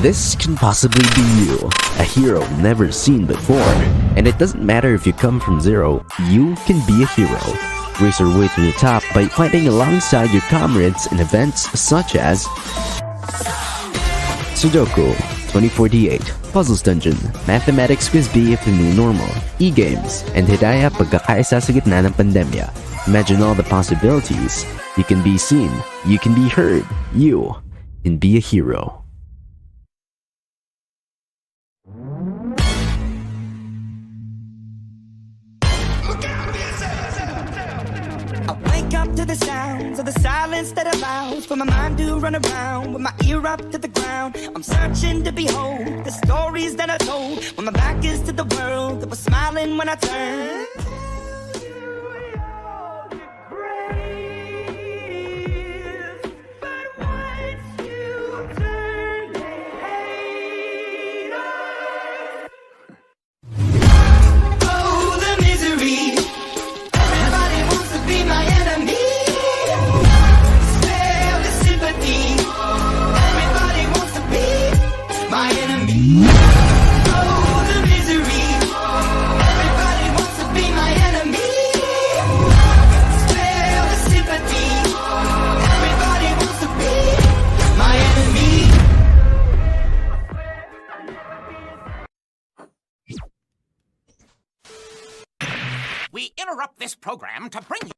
This can possibly be you, a hero never seen before. And it doesn't matter if you come from zero, you can be a hero. Race your way to the top by fighting alongside your comrades in events such as Sudoku 2048, Puzzles Dungeon, Mathematics Quiz Bee of the New Normal, E-Games, and Hidayah Pagkakaisa sa Gitna ng Pandemya. Imagine all the possibilities. You can be seen, you can be heard, you can be a hero. To the sounds of the silence that allows for my mind to run around with my ear up to the ground. I'm searching to behold the stories that I told when my back is to the world that was smiling when I turned. We interrupt this program to bring you...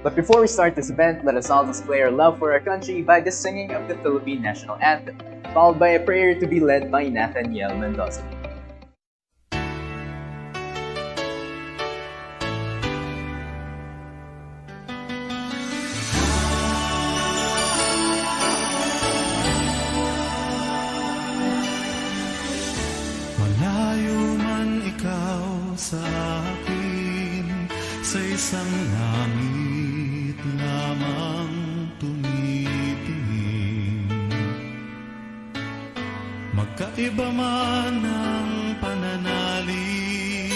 But before we start this event, let us all display our love for our country by the singing of the Philippine National Anthem, followed by a prayer to be led by Nathaniel Mendoza. Malayo man ikaw sa akin, sa isang langit lamang tumitingin. Magkaiba man ang pananalig,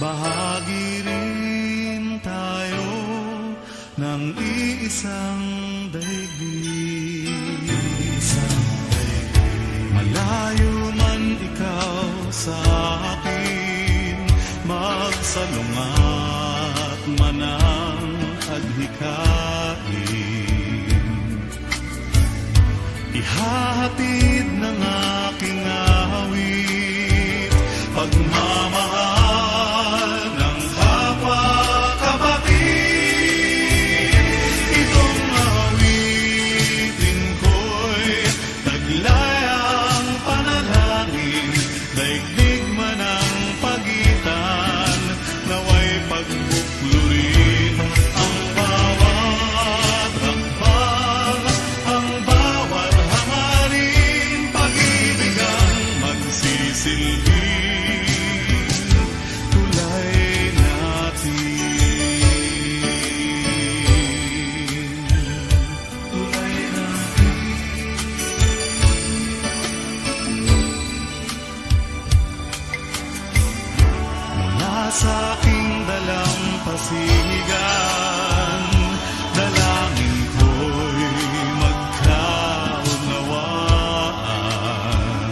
bahagi rin tayo ng iisang daigdig. Isang daigdig. sa akin, magsalungat man ang adhikain. Ihahatid ng aking awit, pagmamahal ng kapwa kapatid. Itong awitin ko'y taglay ang panalangin, daigdig man ang pagitan, naway pagbuklurin ang bawat hakbang, ang bawat hangarin, pag-ibig ang magsisilbing tulay natin. Tulay natin. Mula sa aking dalampasigan, dalangin ko'y magkaunawaan.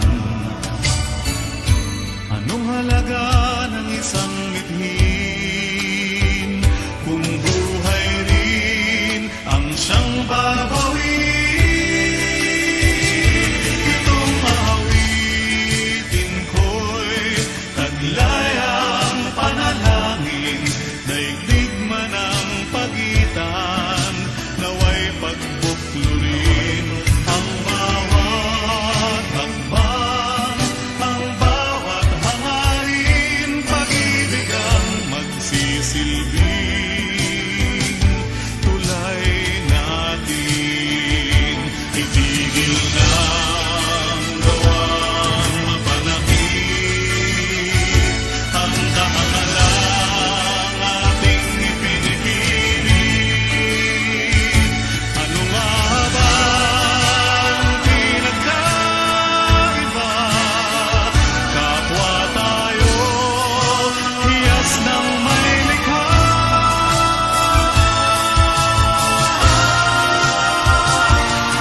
Anong halaga ng isang mithin kung buhay rin ang siyang babawin? Itong awitin ko'y taglay ang panalangin, daigdig man ang pagitan, naway pagbuklurin ang bawat hakbang, ang bawat hangarin, pag-ibig ang magsisilbing tulay natin. Itigil na ang gawang mapanakit, ang kahangalang ating ipinipilit. Ano nga ba ang pinagkaiba? Kapwa tayo, hiyas ng may likha.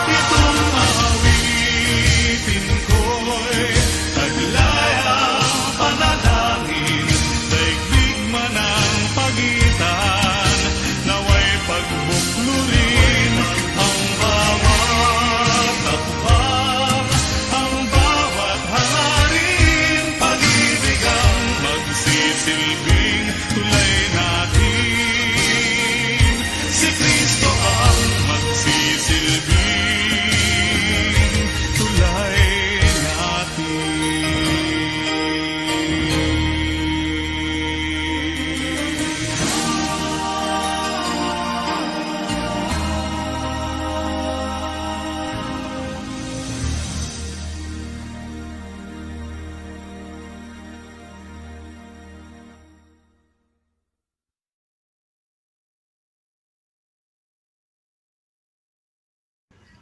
Itong awitin ko'y taglay ang panalangin, daigdig man ang pagitan, naway pagbuklurin ang bawat hakbang, ang bawat hangarin, pag-ibig ang magsisilbing tulay natin. Si Kristo ang magsisilbing tulay natin.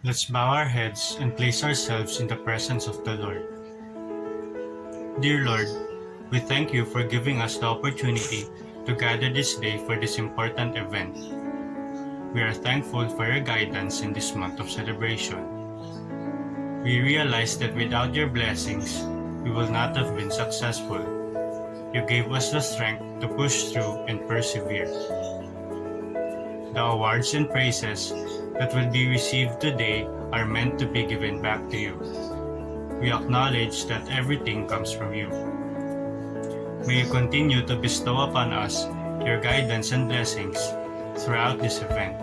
Let's bow our heads and place ourselves in the presence of the Lord. Dear Lord, we thank you for giving us the opportunity to gather this day for this important event. We are thankful for your guidance in this month of celebration. We realize that without your blessings, we will not have been successful. You gave us the strength to push through and persevere. The awards and praises that will be received today are meant to be given back to you. We acknowledge that everything comes from you. May you continue to bestow upon us your guidance and blessings throughout this event.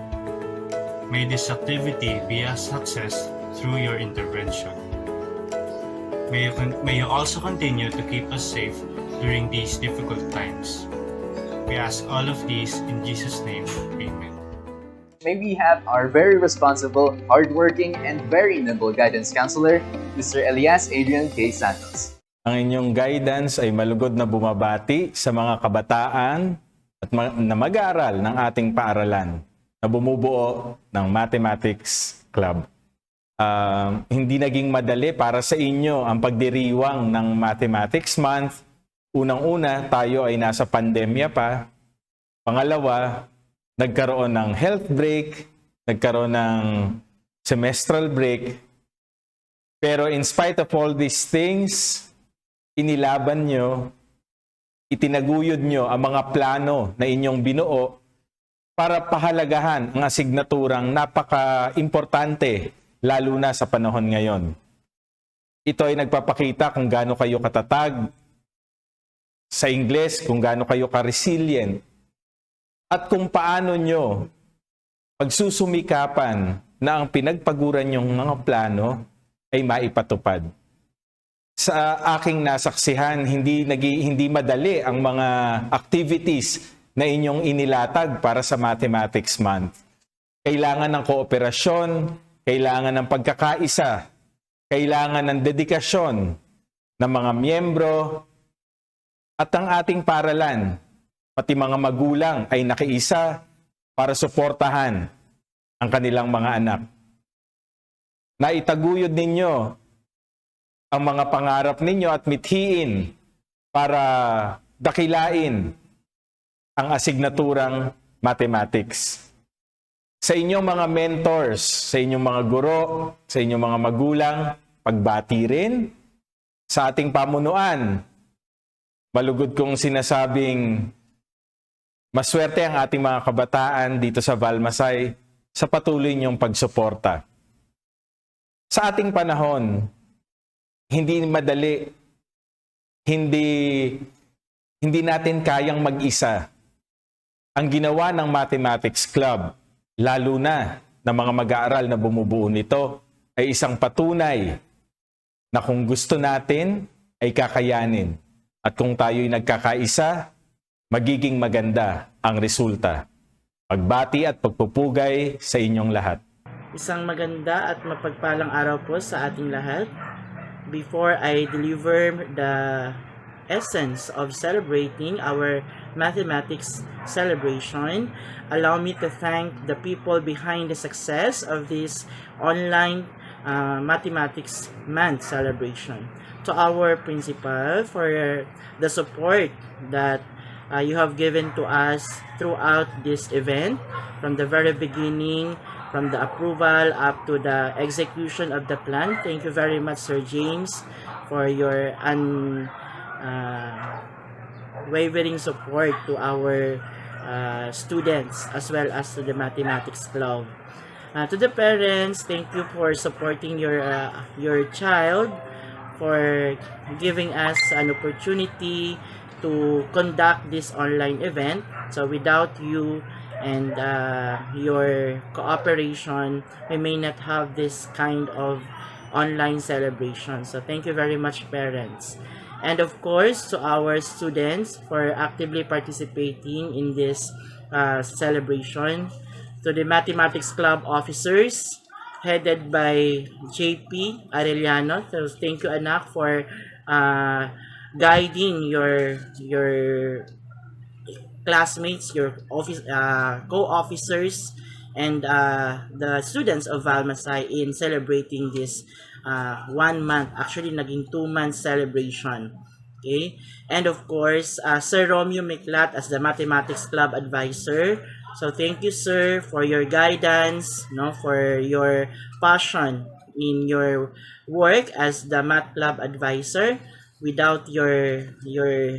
May this activity be a success through your intervention. May you also continue to keep us safe during these difficult times. We ask all of these in Jesus' name. Amen. May we have our very responsible, hardworking, and very nimble guidance counselor, Mr. Elias Adrian K. Santos. Ang inyong guidance ay malugod na bumabati sa mga kabataan at na mag-aaral ng ating paaralan na bumubuo ng Mathematics Club. Hindi naging madali para sa inyo ang pagdiriwang ng Mathematics Month. Unang-una, tayo ay nasa pandemya pa. Pangalawa, nagkaroon ng health break, nagkaroon ng semestral break. Pero in spite of all these things, inilaban nyo, itinaguyod nyo ang mga plano na inyong binuo para pahalagahan ang asignaturang napaka-importante lalo na sa panahon ngayon. Ito ay nagpapakita kung gaano kayo katatag, sa Ingles kung gaano kayo ka-resilient, at kung paano nyo pagsusumikapan na ang pinagpaguran nyong mga plano ay maipatupad. Sa aking nasaksihan, hindi madali ang mga activities na inyong inilatag para sa Mathematics Month. Kailangan ng kooperasyon, kailangan ng pagkakaisa, kailangan ng dedikasyon ng mga miyembro, at ang ating paaralan, pati mga magulang ay nakiisa para suportahan ang kanilang mga anak. Naitaguyod ninyo ang mga pangarap ninyo at mithiin para dakilain ang asignaturang mathematics. Sa inyong mga mentors, sa inyong mga guro, sa inyong mga magulang, pagbati rin. Sa ating pamunuan, malugod kong sinasabing maswerte ang ating mga kabataan dito sa Valmasay sa patuloy niyong pagsuporta. Sa ating panahon, hindi madali, hindi natin kayang mag-isa. Ang ginawa ng Mathematics Club, lalo na ng mga mag-aaral na bumubuo nito, ay isang patunay na kung gusto natin, ay kakayanin. At kung tayo'y nagkakaisa, magiging maganda ang resulta. Pagbati at pagpupugay sa inyong lahat. Isang maganda at mapagpalang araw po sa ating lahat. Before I deliver the essence of celebrating our mathematics celebration, allow me to thank the people behind the success of this online Mathematics Month celebration. To our principal for the support that you have given to us throughout this event, from the very beginning, from the approval up to the execution of the plan. Thank you very much, Sir James, for your unwavering support to our students as well as to the Mathematics Club. To the parents, thank you for supporting your child, for giving us an opportunity to conduct this online event. So without you and your cooperation, we may not have this kind of online celebration. So thank you very much, parents. And of course, to our students for actively participating in this celebration. To the Mathematics Club officers, headed by JP Arellano. So thank you, anak, for guiding your classmates, your office co-officers, and the students of Valmasay in celebrating this 1 month, actually naging 2 month celebration. Okay, and of course Sir Romeo Miklat as the Mathematics Club advisor. So thank you, sir, for your guidance, for your passion in your work as the Math Club advisor. Without your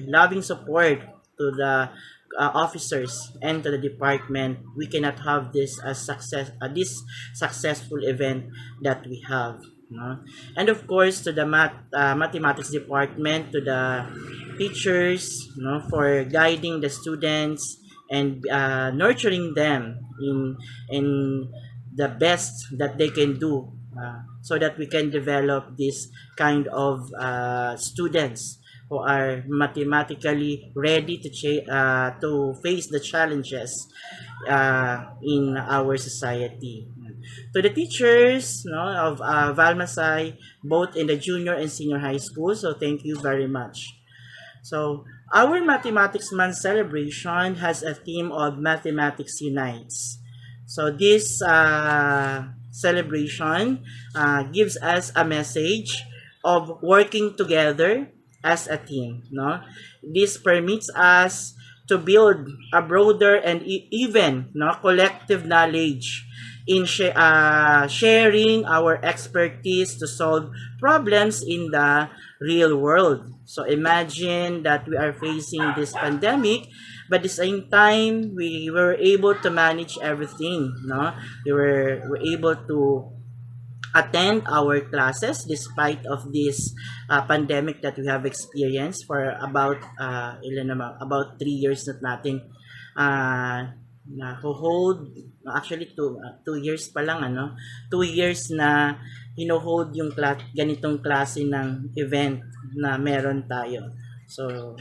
loving support to the officers and to the department, we cannot have this this successful event that we have. And of course, to the mathematics department, to the teachers, for guiding the students and nurturing them in the best that they can do, so that we can develop this kind of students who are mathematically ready to face the challenges in our society. To the teachers of Valmasay, both in the junior and senior high school, so thank you very much. So our Mathematics Month celebration has a theme of Mathematics Unites. So this celebration gives us a message of working together as a team. This permits us to build a broader and even collective knowledge in sharing our expertise to solve problems in the real world. So imagine that we are facing this pandemic, but at the same time, we were able to manage everything. No, we were able to attend our classes despite of this pandemic that we have experienced for about about 3 years na natin na hold, actually 2 years pa lang, 2 years na hino-hold yung ganitong klase ng event na meron tayo. So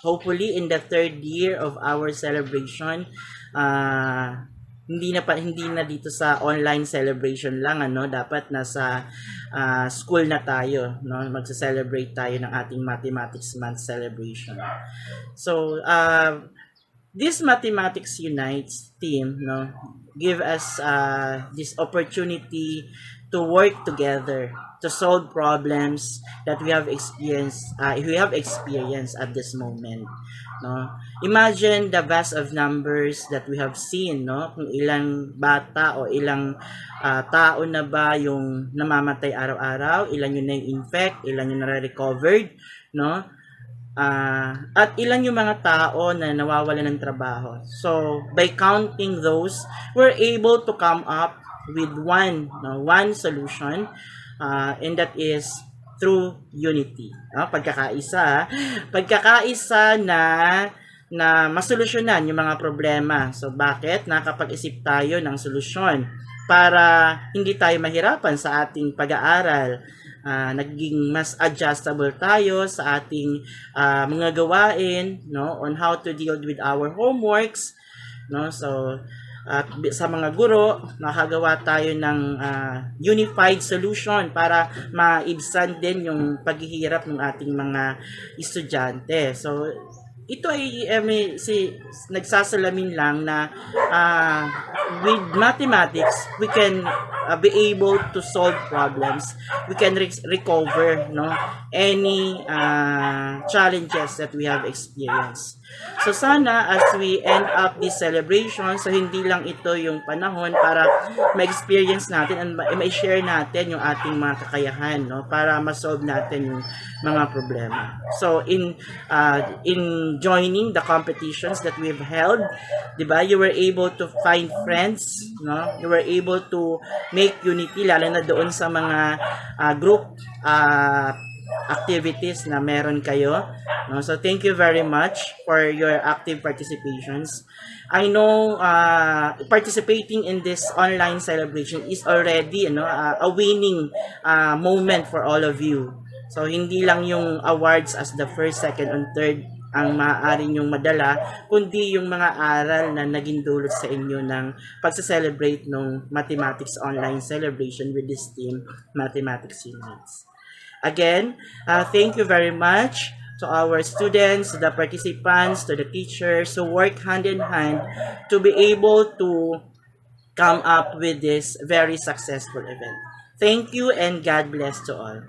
hopefully in the 3rd year of our celebration, hindi na dito sa online celebration lang, dapat nasa school na tayo, magse-celebrate tayo ng ating Mathematics Month celebration. So this Mathematics Unites team, give us this opportunity to work together to solve problems that we have experienced at this moment. Imagine the vast of numbers that we have seen, kung ilang bata o ilang tao na ba yung namamatay araw-araw, ilan yung na-infect, ilan yung nare-recovered, at ilan yung mga tao na nawawala ng trabaho. So by counting those, we're able to come up with one solution, and that is through unity. Pagkakaisa na masolusyonan yung mga problema. So bakit? Nakapag-isip tayo ng solusyon para hindi tayo mahirapan sa ating pag-aaral. Naging mas adjustable tayo sa ating mga gawain, on how to deal with our homeworks, so sa mga guro, nakagawa tayo ng unified solution para maibsan din yung paghihirap ng ating mga estudyante. So ito ay nagsasalamin lang na with mathematics we can be able to solve problems. We can recover any challenges that we have experienced. So sana as we end up this celebration, so hindi lang ito yung panahon para ma-experience natin and ma-share natin yung ating mga kakayahan, para ma-solve natin yung mga problema. So in joining the competitions that we've held, 'di ba? You were able to find friends, You were able to make unity, lalo na doon sa mga group activities na meron kayo. So thank you very much for your active participations. I know participating in this online celebration is already a winning moment for all of you. So hindi lang yung awards as the first, second, and third ang maaari nyong madala, kundi yung mga aral na naging dulot sa inyo ng pagsa-celebrate ng Mathematics Online Celebration with this team, Mathematics Unites. Again, thank you very much to our students, to the participants, to the teachers who work hand in hand to be able to come up with this very successful event. Thank you and God bless to all.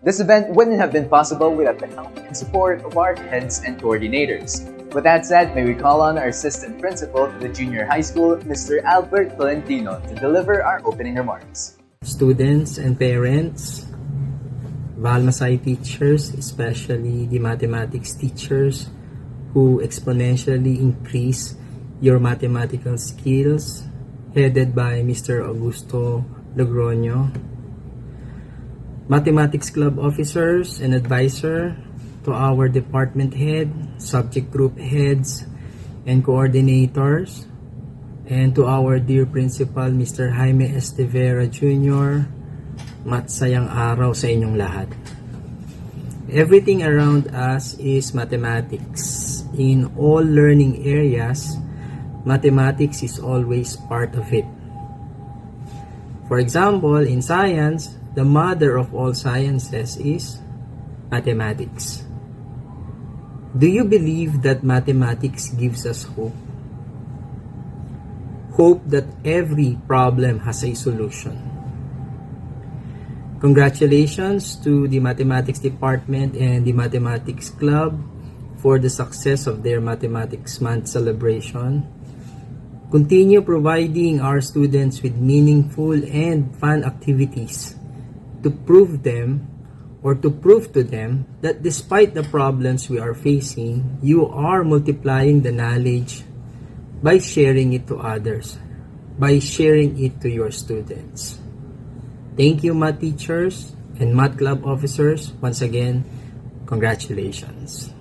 This event wouldn't have been possible without the help and support of our heads and coordinators. With that said, may we call on our assistant principal to the junior high school, Mr. Albert Tolentino, to deliver our opening remarks. Students and parents, Valmasay teachers, especially the mathematics teachers who exponentially increase your mathematical skills, headed by Mr. Augusto Logroño, Mathematics Club officers and advisor, to our department head, subject group heads, and coordinators, and to our dear principal, Mr. Jaime Estevera Jr., matsayang araw sa inyong lahat. Everything around us is mathematics. In all learning areas, mathematics is always part of it. For example, in science, the mother of all sciences is mathematics. Do you believe that mathematics gives us hope? Hope that every problem has a solution. Congratulations to the Mathematics Department and the Mathematics Club for the success of their Mathematics Month celebration. Continue providing our students with meaningful and fun activities to prove to them that despite the problems we are facing, you are multiplying the knowledge by sharing it to others, by sharing it to your students. Thank you, math teachers and math club officers. Once again, congratulations.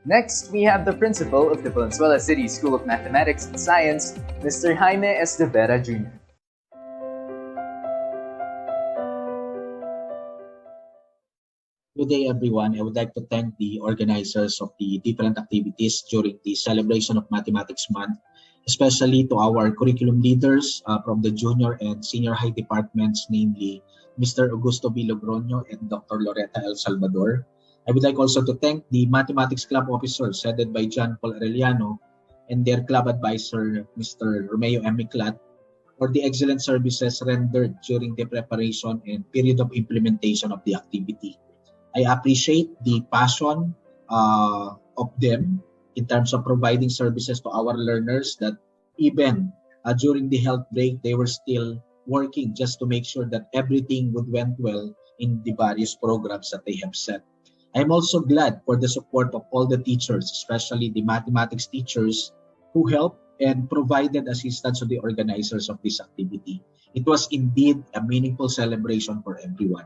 Next, we have the principal of the Valenzuela City School of Mathematics and Science, Mr. Jaime Estevera Jr. Good day, everyone. I would like to thank the organizers of the different activities during the celebration of Mathematics Month, especially to our curriculum leaders from the junior and senior high departments, namely Mr. Augusto B. Logroño and Dr. Loretta El Salvador. I would like also to thank the Mathematics Club officers headed by John Paul Arellano and their club advisor, Mr. Romeo M. Miclat, for the excellent services rendered during the preparation and period of implementation of the activity. I appreciate the passion of them in terms of providing services to our learners that even during the health break, they were still working just to make sure that everything would went well in the various programs that they have set. I'm also glad for the support of all the teachers, especially the mathematics teachers who helped and provided assistance to the organizers of this activity. It was indeed a meaningful celebration for everyone.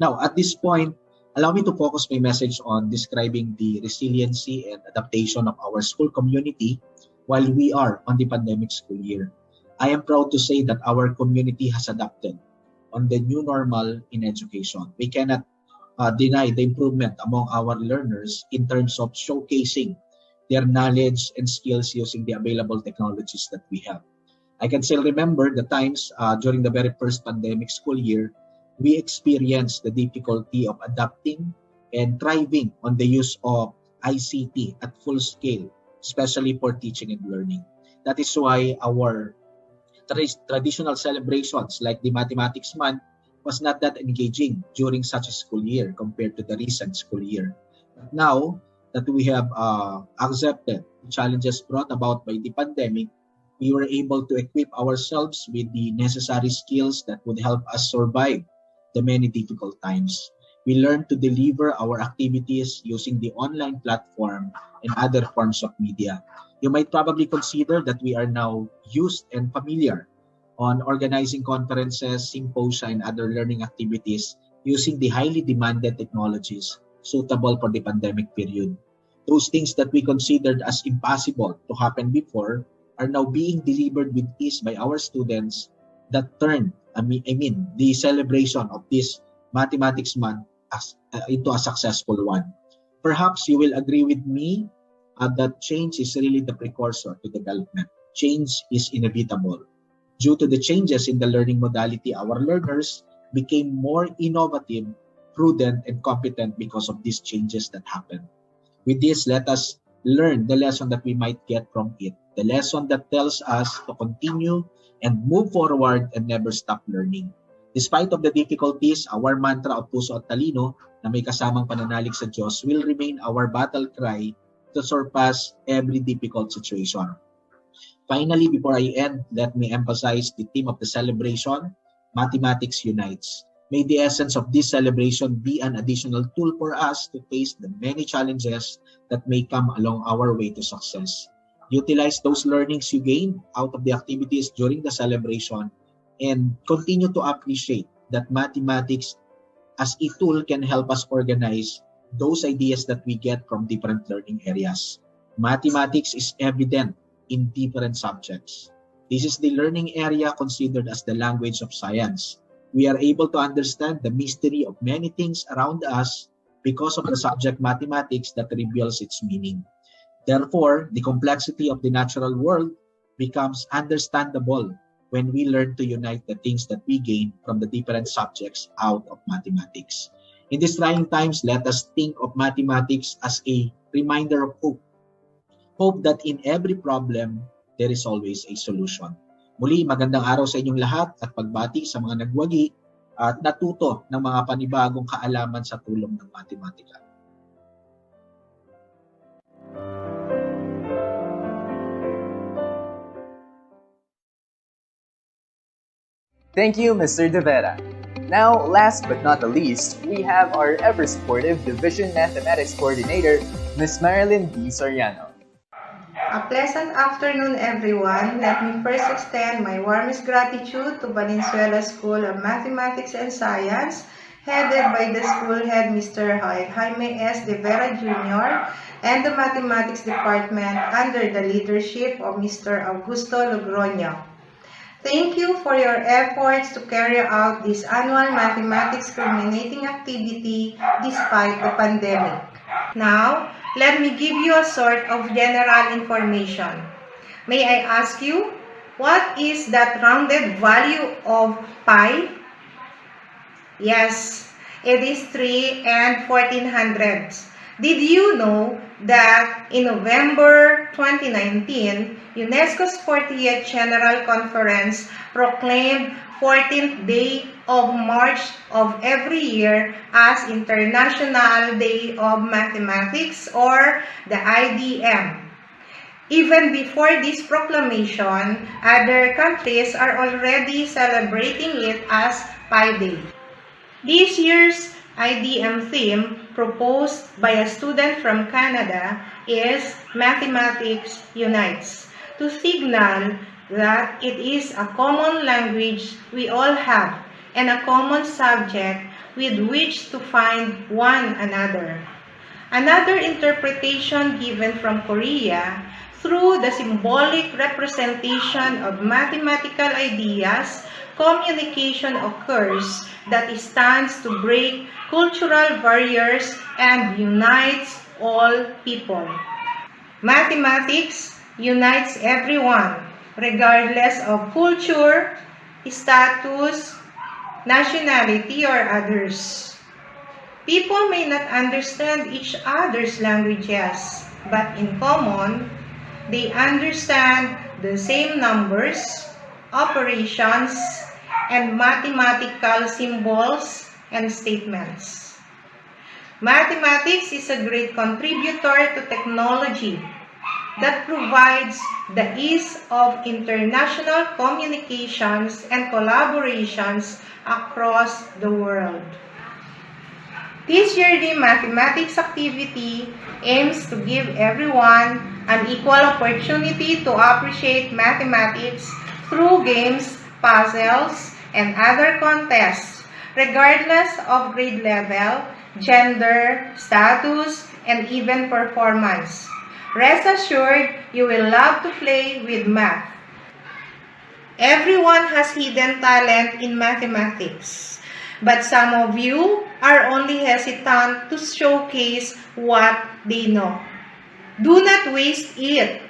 Now, at this point, allow me to focus my message on describing the resiliency and adaptation of our school community while we are on the pandemic school year. I am proud to say that our community has adapted on the new normal in education. We cannot deny the improvement among our learners in terms of showcasing their knowledge and skills using the available technologies that we have. I can still remember the times during the very first pandemic school year, we experienced the difficulty of adapting and thriving on the use of ICT at full scale, especially for teaching and learning. That is why our traditional celebrations like the Mathematics Month was not that engaging during such a school year compared to the recent school year. But now that we have accepted the challenges brought about by the pandemic, we were able to equip ourselves with the necessary skills that would help us survive the many difficult times. We learned to deliver our activities using the online platform and other forms of media. You might probably consider that we are now used and familiar on organizing conferences, symposia, and other learning activities using the highly demanded technologies suitable for the pandemic period. Those things that we considered as impossible to happen before are now being delivered with ease by our students that turned the celebration of this Mathematics Month into a successful one. Perhaps you will agree with me that change is really the precursor to development. Change is inevitable. Due to the changes in the learning modality, our learners became more innovative, prudent, and competent because of these changes that happened. With this, let us learn the lesson that we might get from it. The lesson that tells us to continue and move forward and never stop learning. Despite of the difficulties, our mantra of Puso at Talino na may kasamang pananalig sa Diyos will remain our battle cry to surpass every difficult situation. Finally, before I end, let me emphasize the theme of the celebration, Mathematics Unites. May the essence of this celebration be an additional tool for us to face the many challenges that may come along our way to success. Utilize those learnings you gain out of the activities during the celebration and continue to appreciate that mathematics as a tool can help us organize those ideas that we get from different learning areas. Mathematics is evident in different subjects. This is the learning area considered as the language of science. We are able to understand the mystery of many things around us because of the subject mathematics that reveals its meaning. Therefore, the complexity of the natural world becomes understandable when we learn to unite the things that we gain from the different subjects out of mathematics. In these trying times, let us think of mathematics as a reminder of hope. Hope that in every problem, there is always a solution. Muli, magandang araw sa inyong lahat at pagbati sa mga nagwagi at natuto ng mga panibagong kaalaman sa tulong ng matematika. Thank you, Mr. De Vera. Now, last but not the least, we have our ever-supportive Division Mathematics Coordinator, Ms. Marilyn D. Soriano. A pleasant afternoon, everyone. Let me first extend my warmest gratitude to Valenzuela School of Mathematics and Science, headed by the school head, Mr. Jaime S. De Vera Jr., and the Mathematics Department under the leadership of Mr. Augusto Logroño. Thank you for your efforts to carry out this annual mathematics culminating activity despite the pandemic. Now, let me give you a sort of general information. May I ask you, what is that rounded value of pi? Yes, it is 3 and 1400. Did you know that in November 2019, UNESCO's 40th General Conference proclaimed 14th day of March of every year as International Day of Mathematics, or the IDM. Even before this proclamation, other countries are already celebrating it as Pi Day. This year's IDM theme, proposed by a student from Canada, is Mathematics Unites, to signal that it is a common language we all have and a common subject with which to find one another. Another interpretation given from Korea, through the symbolic representation of mathematical ideas, communication occurs that stands to break cultural barriers and unites all people. Mathematics unites everyone, regardless of culture, status, nationality, or others. People may not understand each other's languages, but in common, they understand the same numbers, operations, and mathematical symbols and statements. Mathematics is a great contributor to technology that provides the ease of international communications and collaborations across the world. This yearly mathematics activity aims to give everyone an equal opportunity to appreciate mathematics through games, puzzles, and other contests, regardless of grade level, gender, status, and even performance. Rest assured, you will love to play with math. Everyone has hidden talent in mathematics, but some of you are only hesitant to showcase what they know. Do not waste it.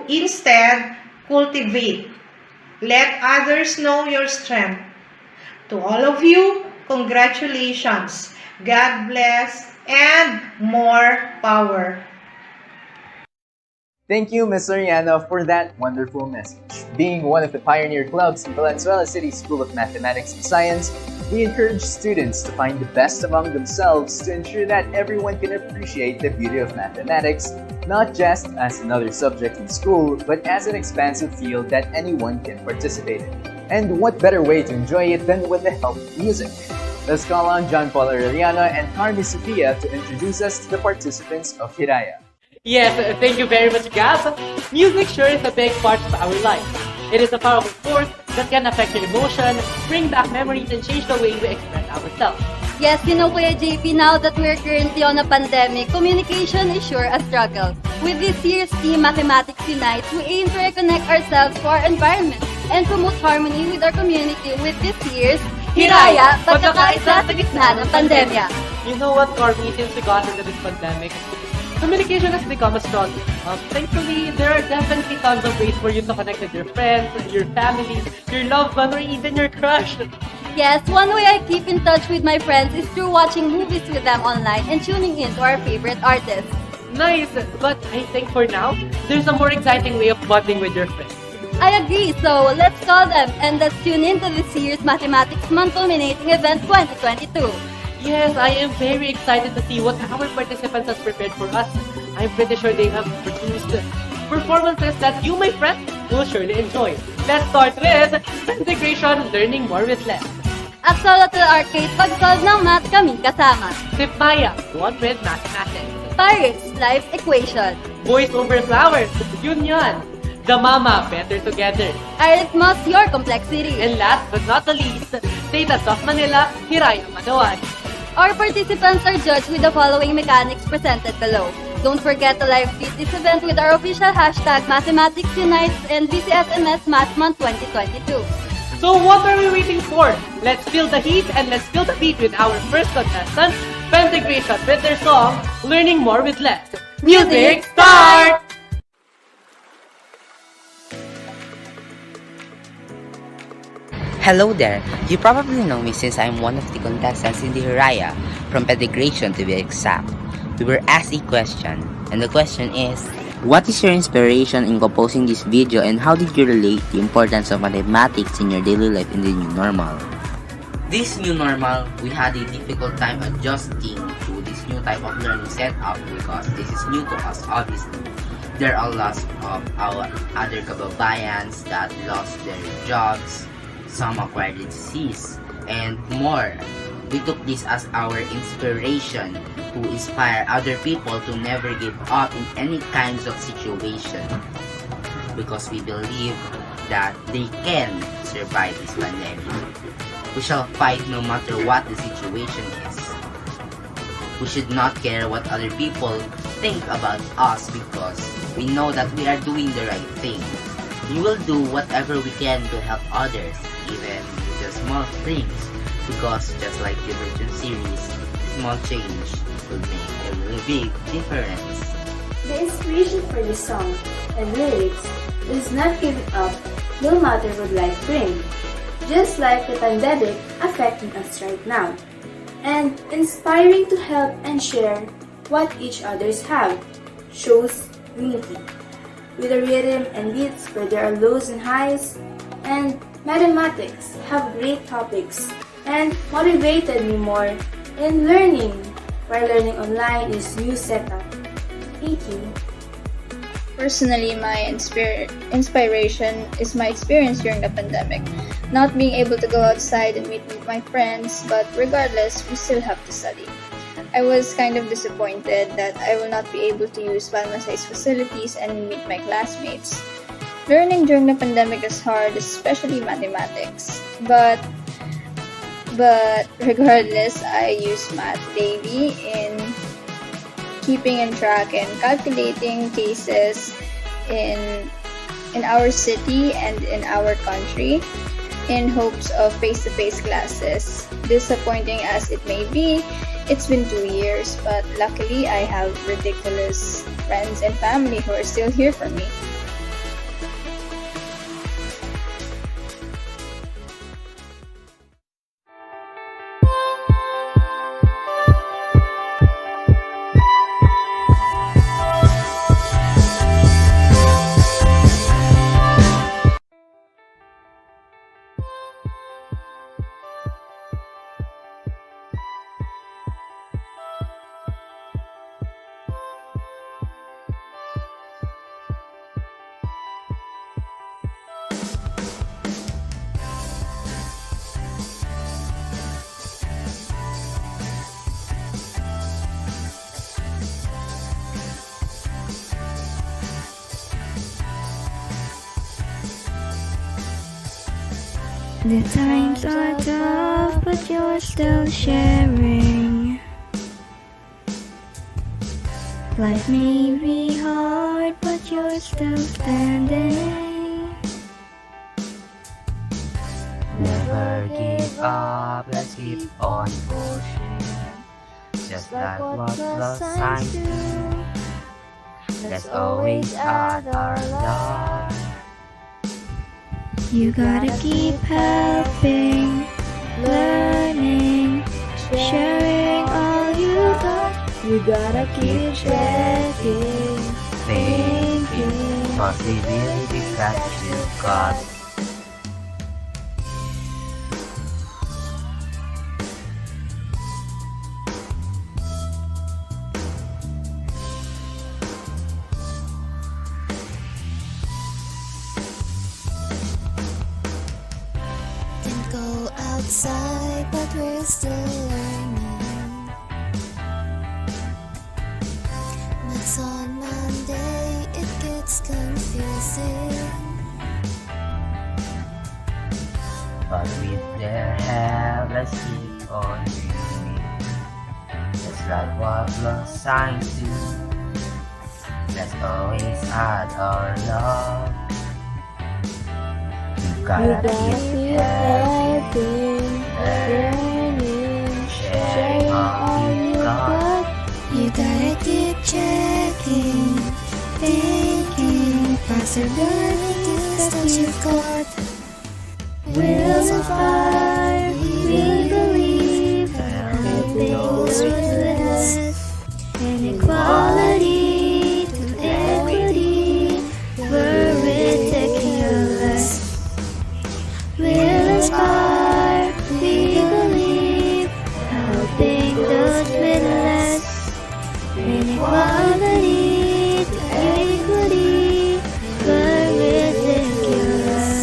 Instead, cultivate. Let others know your strength. To all of you, congratulations. God bless and more power. Thank you, Ms. Soriano, for that wonderful message. Being one of the pioneer clubs in Valenzuela City School of Mathematics and Science, we encourage students to find the best among themselves to ensure that everyone can appreciate the beauty of mathematics, not just as another subject in school, but as an expansive field that anyone can participate in. And what better way to enjoy it than with the help of music? Let's call on John Paul Arellano and Carmi Sofia to introduce us to the participants of Hiraya. Yes, thank you very much, Gab. Music sure is a big part of our life. It is a powerful force that can affect your emotion, bring back memories, and change the way we express ourselves. Yes, you know, Kuya JP, now that we're currently on a pandemic, communication is sure a struggle. With this year's theme, Mathematics Unite, we aim to reconnect ourselves to our environment and promote harmony with our community with this year's Hiraya, pagkakaisa sa gitna ng pandemya. You know what, Carmi, since we got into this pandemic, communication has become a struggle. Thankfully, there are definitely tons of ways for you to connect with your friends, your family, your loved one, or even your crush. Yes, one way I keep in touch with my friends is through watching movies with them online and tuning in to our favorite artists. Nice, but I think for now, there's a more exciting way of bonding with your friends. I agree, so let's call them and let's tune in to this year's Mathematics Month Culminating Event 2022. Yes, I am very excited to see what our participants have prepared for us. I'm pretty sure they have produced performances that you, my friend, will surely enjoy. Let's start with integration, learning more with less. At Solotel Arcade, pag-solve ng math kami kasama. Sipmaya, one with mathematics. Pirates, Life's Equation. Voice over flowers, Union. The Mama, Better Together. Arithmos, Your Complexity. And last but not the least, Status of Manila, Hiraya Manawan. Our participants are judged with the following mechanics presented below. Don't forget to live tweet this event with our official hashtag Mathematics Unites and VCSMS Math Month 2022. So what are we waiting for? Let's feel the heat and let's feel the beat with our first contestant, Pentegration, with their song, Learning More with Less. Music start! Hello there! You probably know me since I'm one of the contestants in the Hiraya, from Pentegration to be exact. We were asked a question, and the question is, what is your inspiration in composing this video and how did you relate the importance of mathematics in your daily life in the new normal? This new normal, we had a difficult time adjusting to this new type of learning setup because this is new to us obviously. There are lots of our other kababayans that lost their jobs, some acquired disease, and more. We took this as our inspiration to inspire other people to never give up in any kinds of situation because we believe that they can survive this pandemic. We shall fight no matter what the situation is. We should not care what other people think about us because we know that we are doing the right thing. We will do whatever we can to help others, even with the small things, because just like the Virgin series, small change will make a really big difference. The inspiration for the song and lyrics is not giving up no matter what life brings, just like the pandemic affecting us right now, and inspiring to help and share what each others have, shows unity. With a rhythm and beats where there are lows and highs, and mathematics have great topics and motivated me more in learning, while learning online is new setup. Thank you. Personally, my inspiration is my experience during the pandemic. Not being able to go outside and meet with my friends, but regardless, we still have to study. I was kind of disappointed that I will not be able to use Balmasay's facilities and meet my classmates. Learning during the pandemic is hard, especially mathematics. But regardless, I use math daily in keeping in track and calculating cases in our city and in our country in hopes of face-to-face classes. Disappointing as it may be, it's been 2 years, but luckily I have ridiculous friends and family who are still here for me. The times are tough, but you're still sharing. Life may be hard, but you're still standing. Never give up, let's keep on pushing. Just like what the signs do. Let's always add our love. You gotta keep helping, learning, sharing all you got. You gotta keep checking, thinking, possibilities that you've got. inside, but we're still learning. Maths on Monday, it gets confusing. But with their help, let's keep on dreaming. Just like what lost signs do. Let's always add our love. You gotta keep helping, learning, sharing all you got. You gotta keep checking, thinking, possibilities that you've got. We'll inspire, we believe, helping those with less. Inequality to equity, we're ridiculous. We'll inspire, we believe, helping those with less. Inequality to equity, we're ridiculous.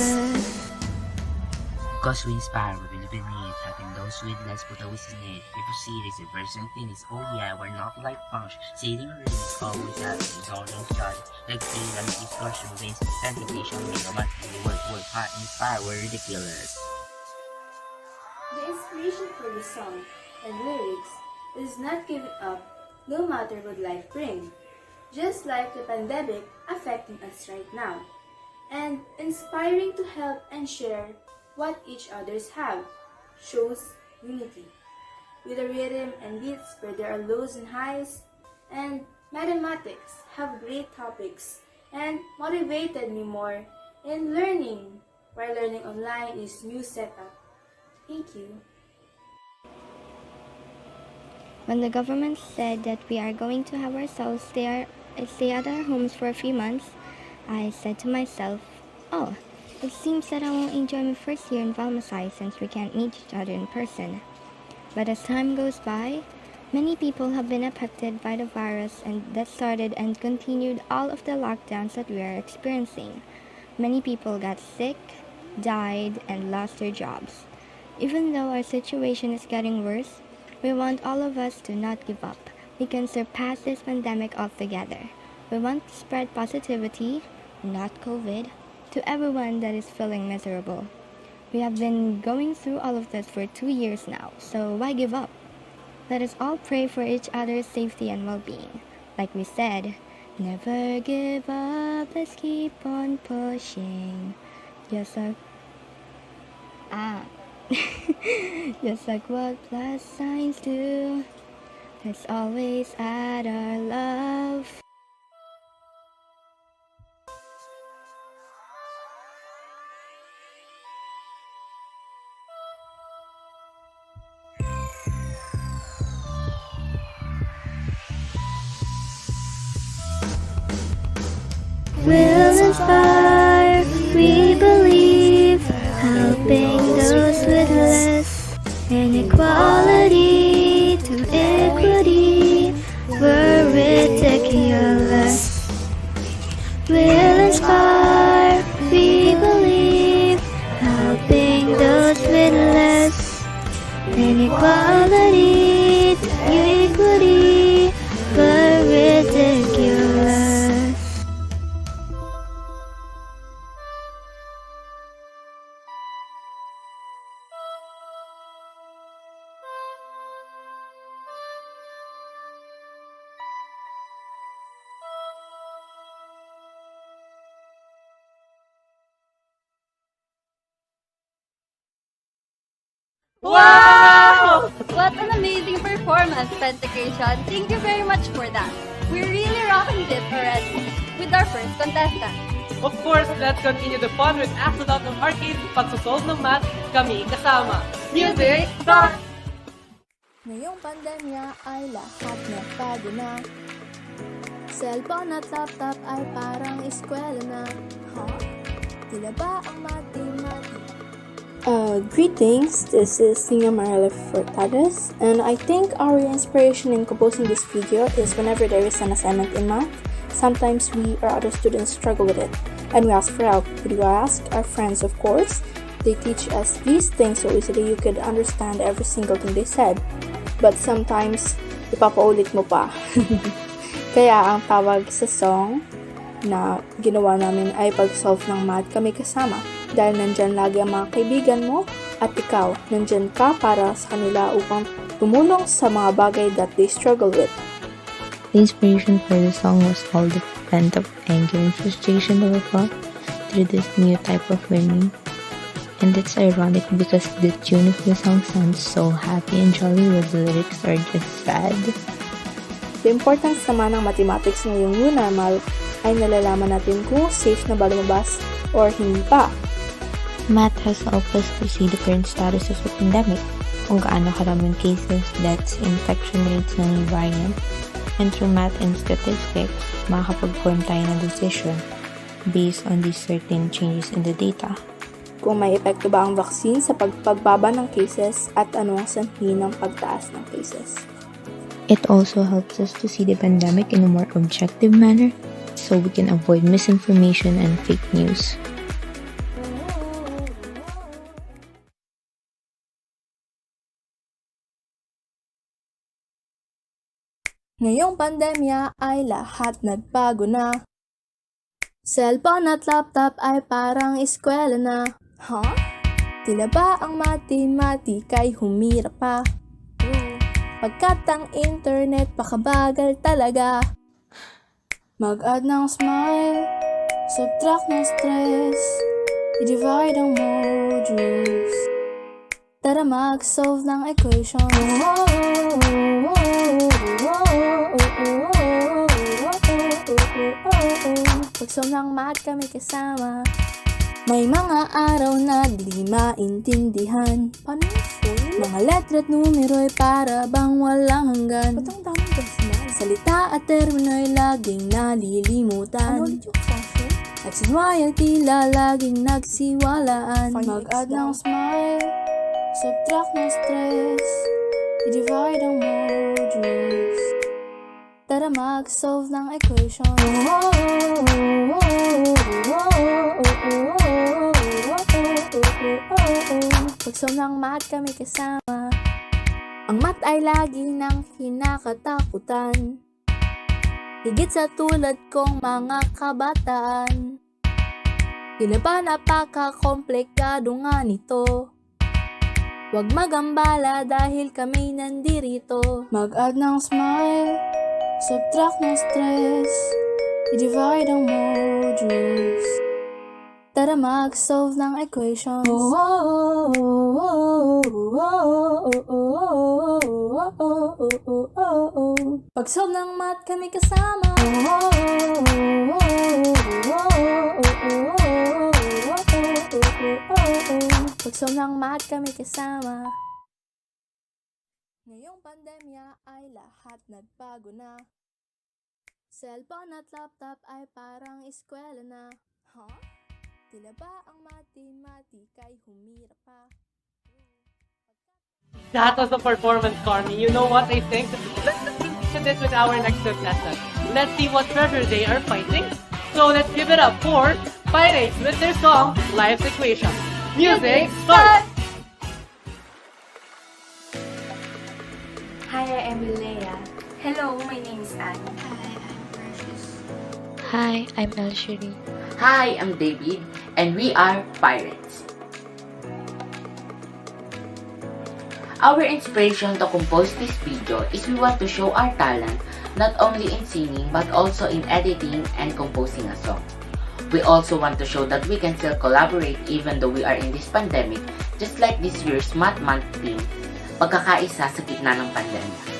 Cause we inspire, we believe in it. Helping those with less put always in it. We proceed as a version finish. Oh yeah, we're not like punch. Saving release, always happening, don't start. Like freedom, distortion, wins, integration, make a month, work hard, inspire, we're ridiculous. The inspiration for the song and lyrics is not giving up no matter what life brings, just like the pandemic affecting us right now, and inspiring to help and share what each others have, shows unity. With a rhythm and beats where there are lows and highs, and mathematics have great topics and motivated me more in learning, while learning online is new setup. Thank you. When the government said that we are going to have ourselves stay at our homes for a few months, I said to myself, oh, it seems that I won't enjoy my first year in Valmasai since we can't meet each other in person. But as time goes by, many people have been affected by the virus and that started and continued all of the lockdowns that we are experiencing. Many people got sick, died, and lost their jobs. Even though our situation is getting worse, we want all of us to not give up. We can surpass this pandemic altogether. We want to spread positivity, not COVID, to everyone that is feeling miserable. We have been going through all of this for 2 years now, so why give up? Let us all pray for each other's safety and well-being. Like we said, never give up, let's keep on pushing. Just like just like what plus signs do, let's always add our love. We'll inspire, we believe, helping those with less. Inequality to equity, we're ridiculous. We'll inspire, we believe, helping those with less. Inequality to equity, we're ridiculous. Wow! What an amazing performance, Pentegration. Thank you very much for that. We're really rocking it already with our first contestant. Of course, let's continue the fun with Axolot ng Arcade, pagsusolve ng math, kami kasama. Music, start! Ngayong pandemya ay lahat nagbago na. Cellphone at laptop ay parang eskwela na. Tila ba ang mathematics? Greetings, this is Singa Marela Fortadas, and I think our inspiration in composing this video is whenever there is an assignment in math, sometimes we or other students struggle with it, and we ask for help. We do ask our friends, of course. they teach us these things so easily you could understand every single thing they said. But sometimes, ipapaulit mo pa. Kaya ang tawag sa song na ginawa namin ay pag-solve ng math kami kasama. Dahil nandyan lagi ang mga kaibigan mo at ikaw, nandyan ka para sa kanila upang tumulong sa mga bagay that they struggle with. The inspiration for the song was all the pent-up anger and frustration that we felt through this new type of learning. And it's ironic because the tune of the song sounds so happy and jolly while the lyrics are just sad. The importance naman ng mathematics ngayong new normal ay nalalaman natin kung safe na ba lumabas or hindi pa. Math has helped us to see the current status of the pandemic, kung gaano karaming cases, deaths, infection rates ng new variant. And through math and statistics, makakapag-form tayo ng decision based on these certain changes in the data. Kung may epekto ba ang vaccine sa pagbaba ng cases at ano ang sanhi ng pagtaas ng cases. It also helps us to see the pandemic in a more objective manner so we can avoid misinformation and fake news. Ngayong pandemya ay lahat nagbago na. Cellphone at laptop ay parang eskwela na. Tila ba ang matematika'y humira pa? Pagkat ang internet pakabagal talaga. Mag-add ng smile, subtract ng stress, i-divide ang modules. Tara mag-solve ng equation. Pag-solve ng math kami kasama. May mga araw na di maintindihan. Paano yung mga letra at numero'y para bang walang hanggan. Ba't ang daming decimal? Salita at termino'y laging nalilimutan. Ano ulit yung function? X and Y ay tila laging nagsiwalaan. Mag-add ng smile, subtract ng stress, i-divide ang modules. Tara mag-solve ng equation. Pag-solve ng math kami kasama. Ang math ay lagi nang kinakatakutan, higit sa tulad kong mga kabataan. Tila ba napaka-komplikado nga nito? Huwag magambala dahil kami nandirito. Mag-add ng smile, subtract ng stress, i-divide ang modules. Tara mag-solve ng equation. Pag-solve ng math kami kasama. Pag-solve ng math kami kasama. Ngayong pandemya ay lahat nagbago na. Cellphone at laptop ay parang eskwela na. Tila ba ang matematika'y humira pa? That was the performance, Carmi. You know what I think? Let's to this with our next contestant. Let's see what treasure they are finding. So let's give it up for Pirates with their song, Life's Equation. Music, start! Hi, I'm Leia. Hello, my name is Anne. Hi, I'm Precious. Hi, I'm Elshiri. Hi, I'm David, and we are Pirates. Our inspiration to compose this video is we want to show our talent not only in singing but also in editing and composing a song. We also want to show that we can still collaborate even though we are in this pandemic, just like this year's Math Month theme, pagkakaisa sa gitna ng pandemya.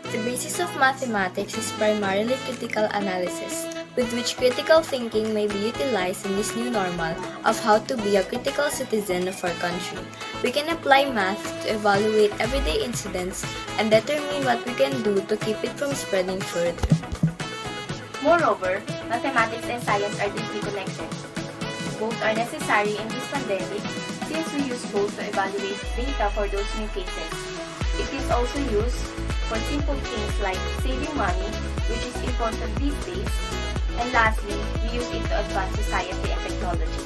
The basis of mathematics is primarily critical analysis, with which critical thinking may be utilized in this new normal of how to be a critical citizen of our country. We can apply math to evaluate everyday incidents and determine what we can do to keep it from spreading further. Moreover, mathematics and science are deeply connected. Both are necessary in this pandemic since we use both to evaluate data for those new cases. It is also used for simple things like saving money, which is important these days, And lastly, we use it to advance society and technology.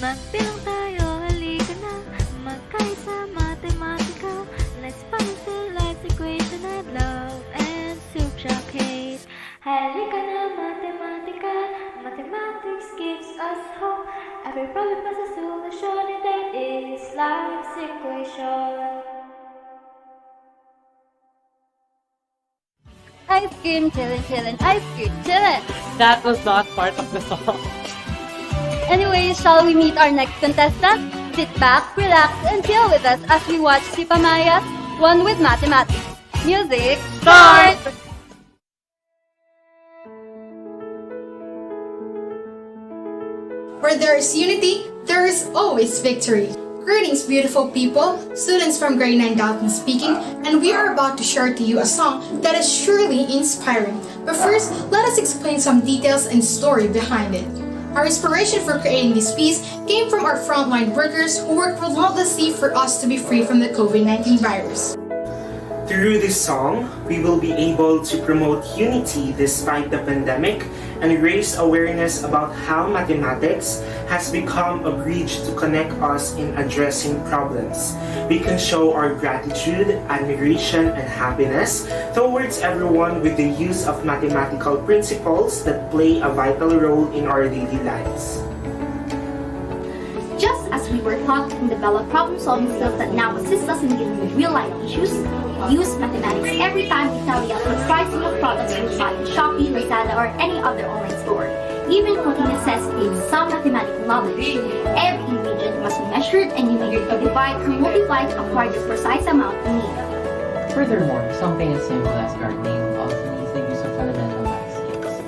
Magbilang tayo, halika na, magkaisa matematika. Let's pencil life's equation and love and subtract. Halika na, matematika. Mathematics gives us hope. Every problem has a solution, and that is life's equation. Ice cream, chillin', chillin', ice cream, chillin'. That was not part of the song. Anyway, shall we meet our next contestant? Sit back, relax, and chill with us as we watch Si Pamaya's One with Mathematics. Music, start! Where there is unity, there is always victory. Greetings, beautiful people, students from grade 9 Dalton speaking, and we are about to share to you a song that is surely inspiring. But first, let us explain some details and story behind it. Our inspiration for creating this piece came from our frontline workers who work relentlessly for us to be free from the COVID-19 virus. Through this song, we will be able to promote unity despite the pandemic and raise awareness about how mathematics has become a bridge to connect us in addressing problems. We can show our gratitude, admiration, and happiness towards everyone with the use of mathematical principles that play a vital role in our daily lives. Just as we were taught and develop problem-solving skills that now assist us in dealing with real-life issues, we use mathematics every time we tally up the pricing of products we buy in Shopee, Lazada, or any other online store. Even cooking necessitates some mathematical knowledge. Every ingredient must be measured and you need to divide and multiply to acquire the precise amount you need. Furthermore, something as simple as gardening also needs the use of fundamental math skills.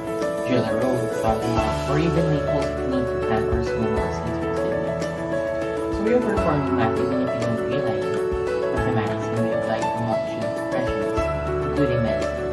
Drill a road, plot a map, or even make holes need to plant or smooth our seeds for seedlings. So we are performing math even if you don't realize it. Mathematics can be applied to multitude of professions, including medicine.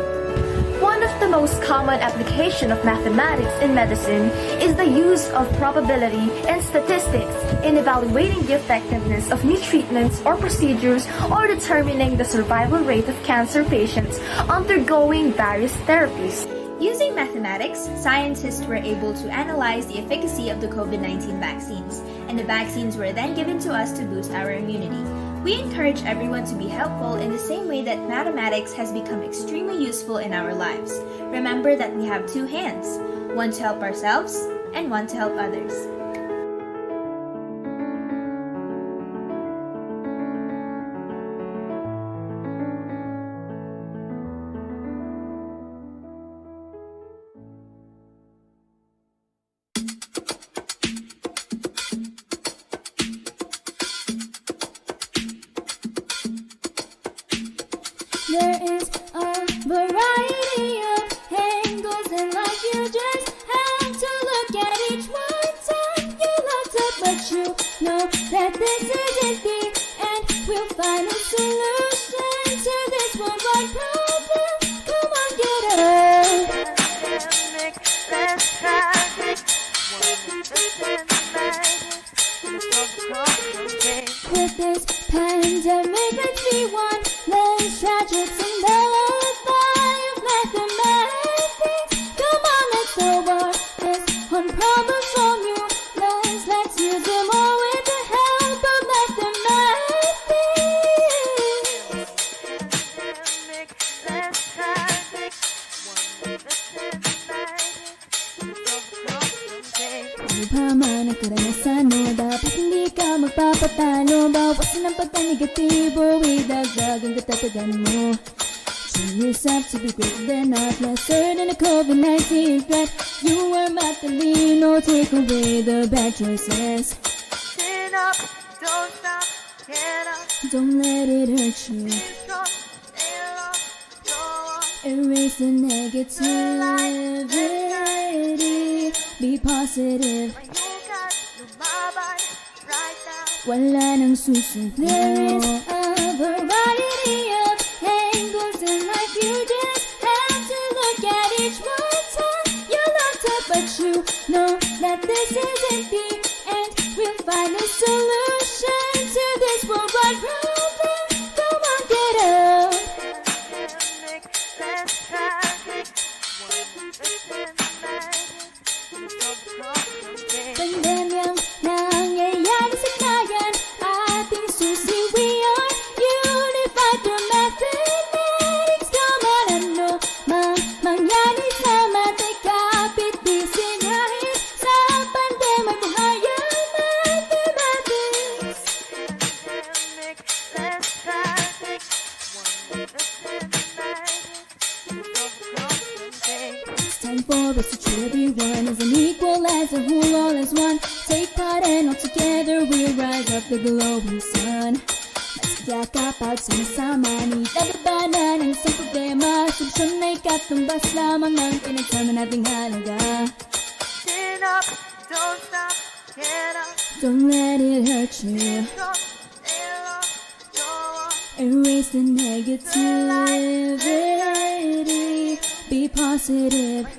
One of the most common application of mathematics in medicine is the use of probability and statistics in evaluating the effectiveness of new treatments or procedures or determining the survival rate of cancer patients undergoing various therapies. Using mathematics, scientists were able to analyze the efficacy of the COVID-19 vaccines, and the vaccines were then given to us to boost our immunity. We encourage everyone to be helpful in the same way that mathematics has become extremely useful in our lives. Remember that we have two hands, one to help ourselves and one to help others. There is a variety of angles in life. You just have to look at each one time. You looked up, but you know that this isn't the end. We'll find a solution to this worldwide problem. Come on, get up. Let's try this. With this pandemic, let's be one. Less tragics and lullaby of mathematics. Come on, let's solve this one problem from you. Let's use them all with the help of mathematics. Let's try this. Ano pa man ang karanasan mo, dapat hindi ka magpapatalo. Bawasan ang pagka-negatibo, idagdag ang katatagan mo. Train yourself to be greater than not, lesser than a COVID-19 threat. You were Matalino, take away the bad choices. Stand up, don't stop, get up. Don't let it hurt you. Erase the negativity. Be positive. Wala nang susunod. There is a variety of angles in life. You just have to look at each one time. You looked up, but you know that this isn't the end. We'll find a solution to this worldwide problem. Come on, get up. Let's try this. Pandemyang nangyayari sa kayan, ating susi. We are unified through mathematics. Come on, ano mang mangyari sa mata, kapit di sinahit sa pandemya, buhay ang mathematics. Let's try this. It's time for us to treat everyone as an equal, as a whole, all as one. Take part and all together we'll rise up the glowing sun. Magsiyakap at sama-sama, nilalabanan ang isang problema. Solusyon ay katumbas lamang ng pinagsama nating halaga. Stand up, don't stop, get up. Don't let it hurt you. Erase the negativity. Be positive.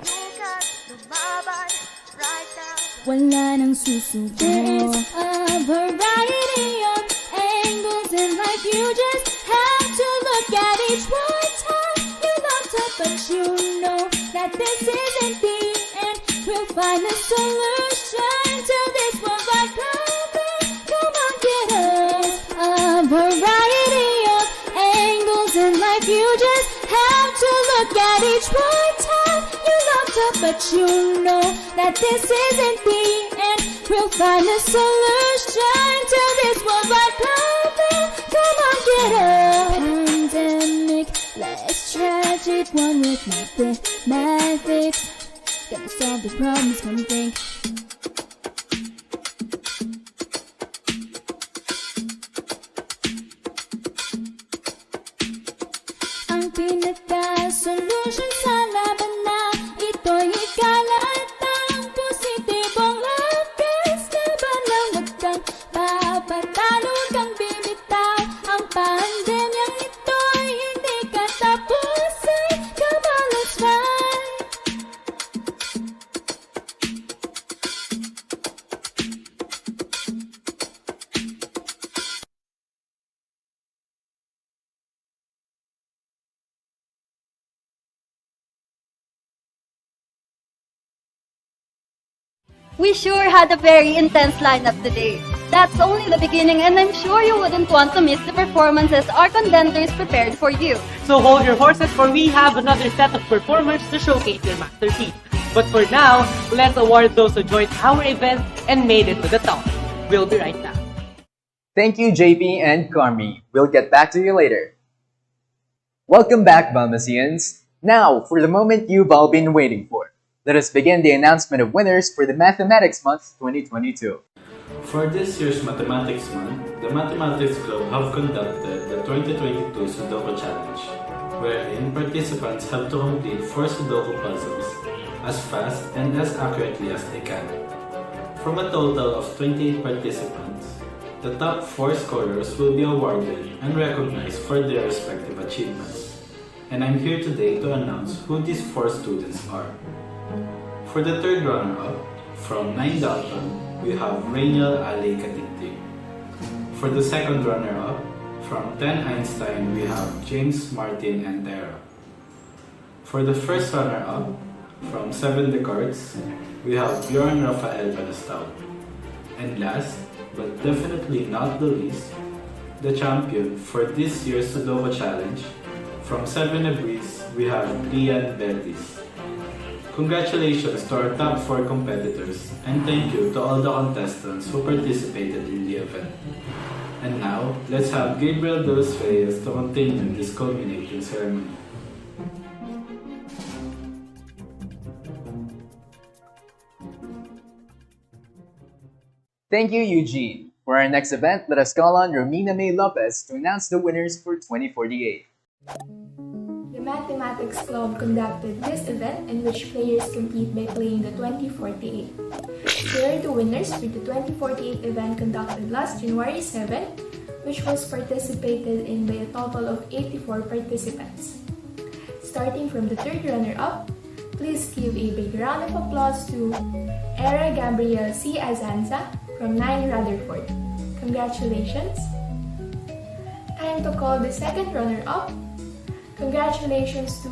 Wala nang susunod. There is a variety of angles in life. You just have to look at each one time. You looked up, but you know that this isn't the end. We'll find a solution to this worldwide problem. Come on, get up. A variety of angles in life. You just have to look at each one time. You looked up, but you know that this isn't the end. We'll find a solution to this worldwide problem. Come on, get up. Pandemic, less tragic, one with mathematics. Gonna solve the problems, come think. Ang pinaka-solution sa laban na ito'y higala at ang positibong lakas. Laban lang, wag kang papatalo, wag kang bibitaw. Ang pandemyang ito'y hindi katapusan. Come on, let's fight. We sure had a very intense lineup today. That's only the beginning, and I'm sure you wouldn't want to miss the performances our contenders prepared for you. So hold your horses, for we have another set of performers to showcase their masterpiece. But for now, let's award those who joined our event and made it to the top. We'll be right back. Thank you, JP and Carmi. We'll get back to you later. Welcome back, Balmasians. Now, for the moment you've all been waiting for. Let us begin the announcement of winners for the Mathematics Month 2022. For this year's Mathematics Month, the Mathematics Club have conducted the 2022 Sudoku Challenge, wherein participants have to complete 4 Sudoku puzzles as fast and as accurately as they can. From a total of 28 participants, the top 4 scorers will be awarded and recognized for their respective achievements. And I'm here today to announce who these 4 students are. For the third runner-up, from 9 Dalton, we have Alee Castro. For the second runner-up, from 10 Einstein, we have James Martin Entera. For the first runner-up, from 7 Descartes, we have Bjorn Rafael Balastao. And last, but definitely not the least, the champion for this year's Sudoku Challenge, from 7 Abris, we have Lian Betis. Congratulations to our top 4 competitors, and thank you to all the contestants who participated in the event. And now, let's have Gabriel de los Reyes to continue this culminating ceremony. Thank you, Eugene. For our next event, let us call on Romina May Lopez to announce the winners for 2048. The Mathematics Club conducted this event in which players compete by playing the 2048. Here are the winners for the 2048 event conducted last January 7, which was participated in by a total of 84 participants. Starting from the third runner-up, please give a big round of applause to Era Gabriel C. Azanza from 9 Rutherford. Congratulations! Time to call the second runner-up. Congratulations to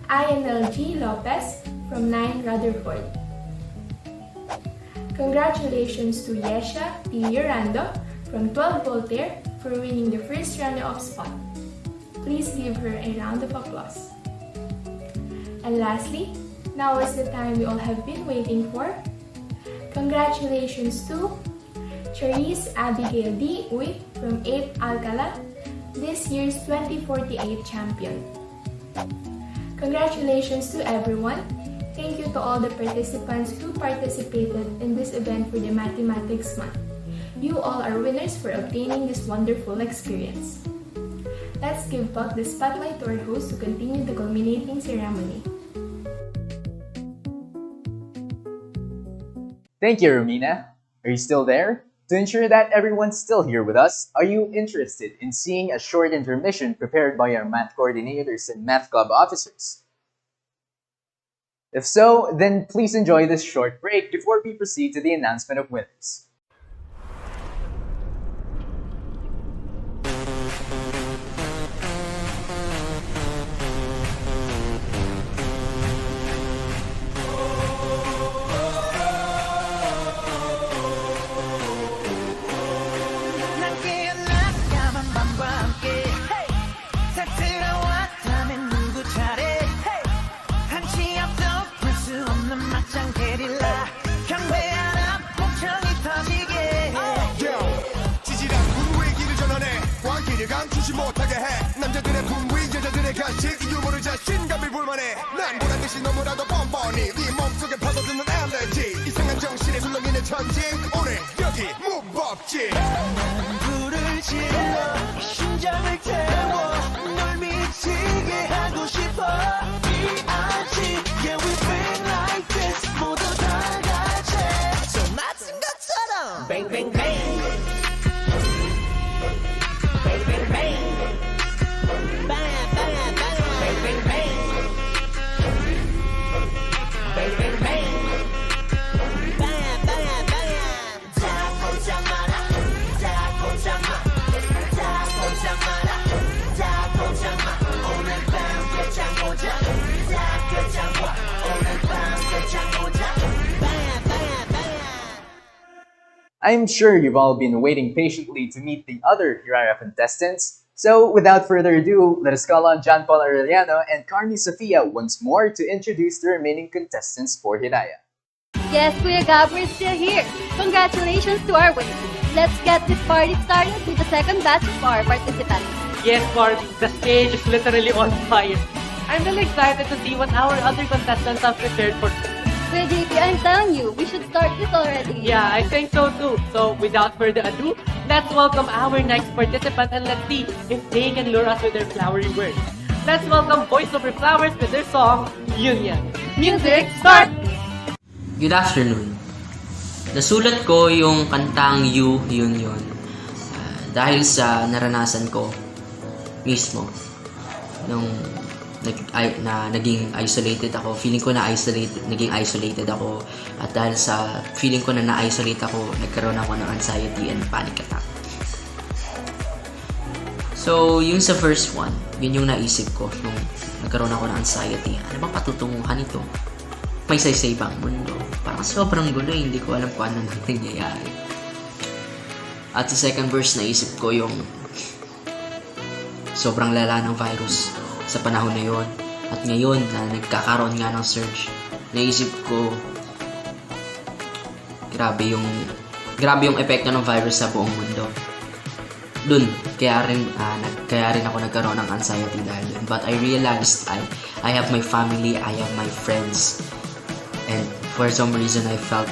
Ionel G. Lopez from 9 Rutherford. Congratulations to Yesha P. Urando from 12 Voltaire for winning the first runner-up spot. Please give her a round of applause. And lastly, now is the time we all have been waiting for. Congratulations to Charisse Abigail D. Uy from 8 Alcala, this year's 2048 champion. Congratulations to everyone. Thank you to all the participants who participated in this event for the Mathematics Month. You all are winners for obtaining this wonderful experience. Let's give back the spotlight to our host to continue the culminating ceremony. Thank you, Romina. Are you still there? To ensure that everyone's still here with us, are you interested in seeing a short intermission prepared by our math coordinators and math club officers? If so, then please enjoy this short break before we proceed to the announcement of winners. 감추지 못하게 해 남자들의 분위 여자들의 간식 이유 모를 자신감이 불만해 난 보란 듯이 너무나도 뻔뻔히 네 몸속에 파고드는 알레르기 이상한 정신에 술렁이는 천지 오늘 여기 무법지 난 불을 질러 심장을 태워 널 미치게 하고 싶어 B.I.G. Yeah we been like this 모두 다 같이 저 맞은 것처럼 Bang bang bang 오늘 밤 끝장 보자 I'm sure you've all been waiting patiently to meet the other Hiraya contestants. So, without further ado, let us call on John Paul Arellano and Carmi Sofia once more to introduce the remaining contestants for Hiraya. Yes, Kuya Gab, we're still here. Congratulations to our winners. Let's get this party started with the second batch of our participants. Yes, Barbie, the stage is literally on fire. I'm really excited to see what our other contestants have prepared for us. Kuya JP, I'm telling you, we should start this already. Yeah, I think so too. So, without further ado, let's welcome our next participant and let's see if they can lure us with their flowery words. Let's welcome Voice Over Flowers with their song, Union. Music, start! Good afternoon. Nasulat ko yung kantang You, Yun Yun dahil sa naranasan ko mismo nung naging isolated ako. Feeling ko naging isolated ako, at dahil sa feeling ko na na-isolate ako, nagkaroon ako ng anxiety and panic attack. So, yung sa first one, yun yung naisip ko nung nagkaroon ako ng anxiety. Ano bang patutunguhan ito? May saysay bang mundo? Parang sobrang gulo, hindi ko alam kung ano nang nangyayari. At sa second verse, naisip ko yung sobrang lala ng virus sa panahon na yon. At ngayon na nagkakaroon nga ng surge, naisip ko grabe yung epekto ng virus sa buong mundo. Dun, kaya rin ako nagkaroon ng anxiety dahil dun. But I realized I have my family, I have my friends, and for some reason I felt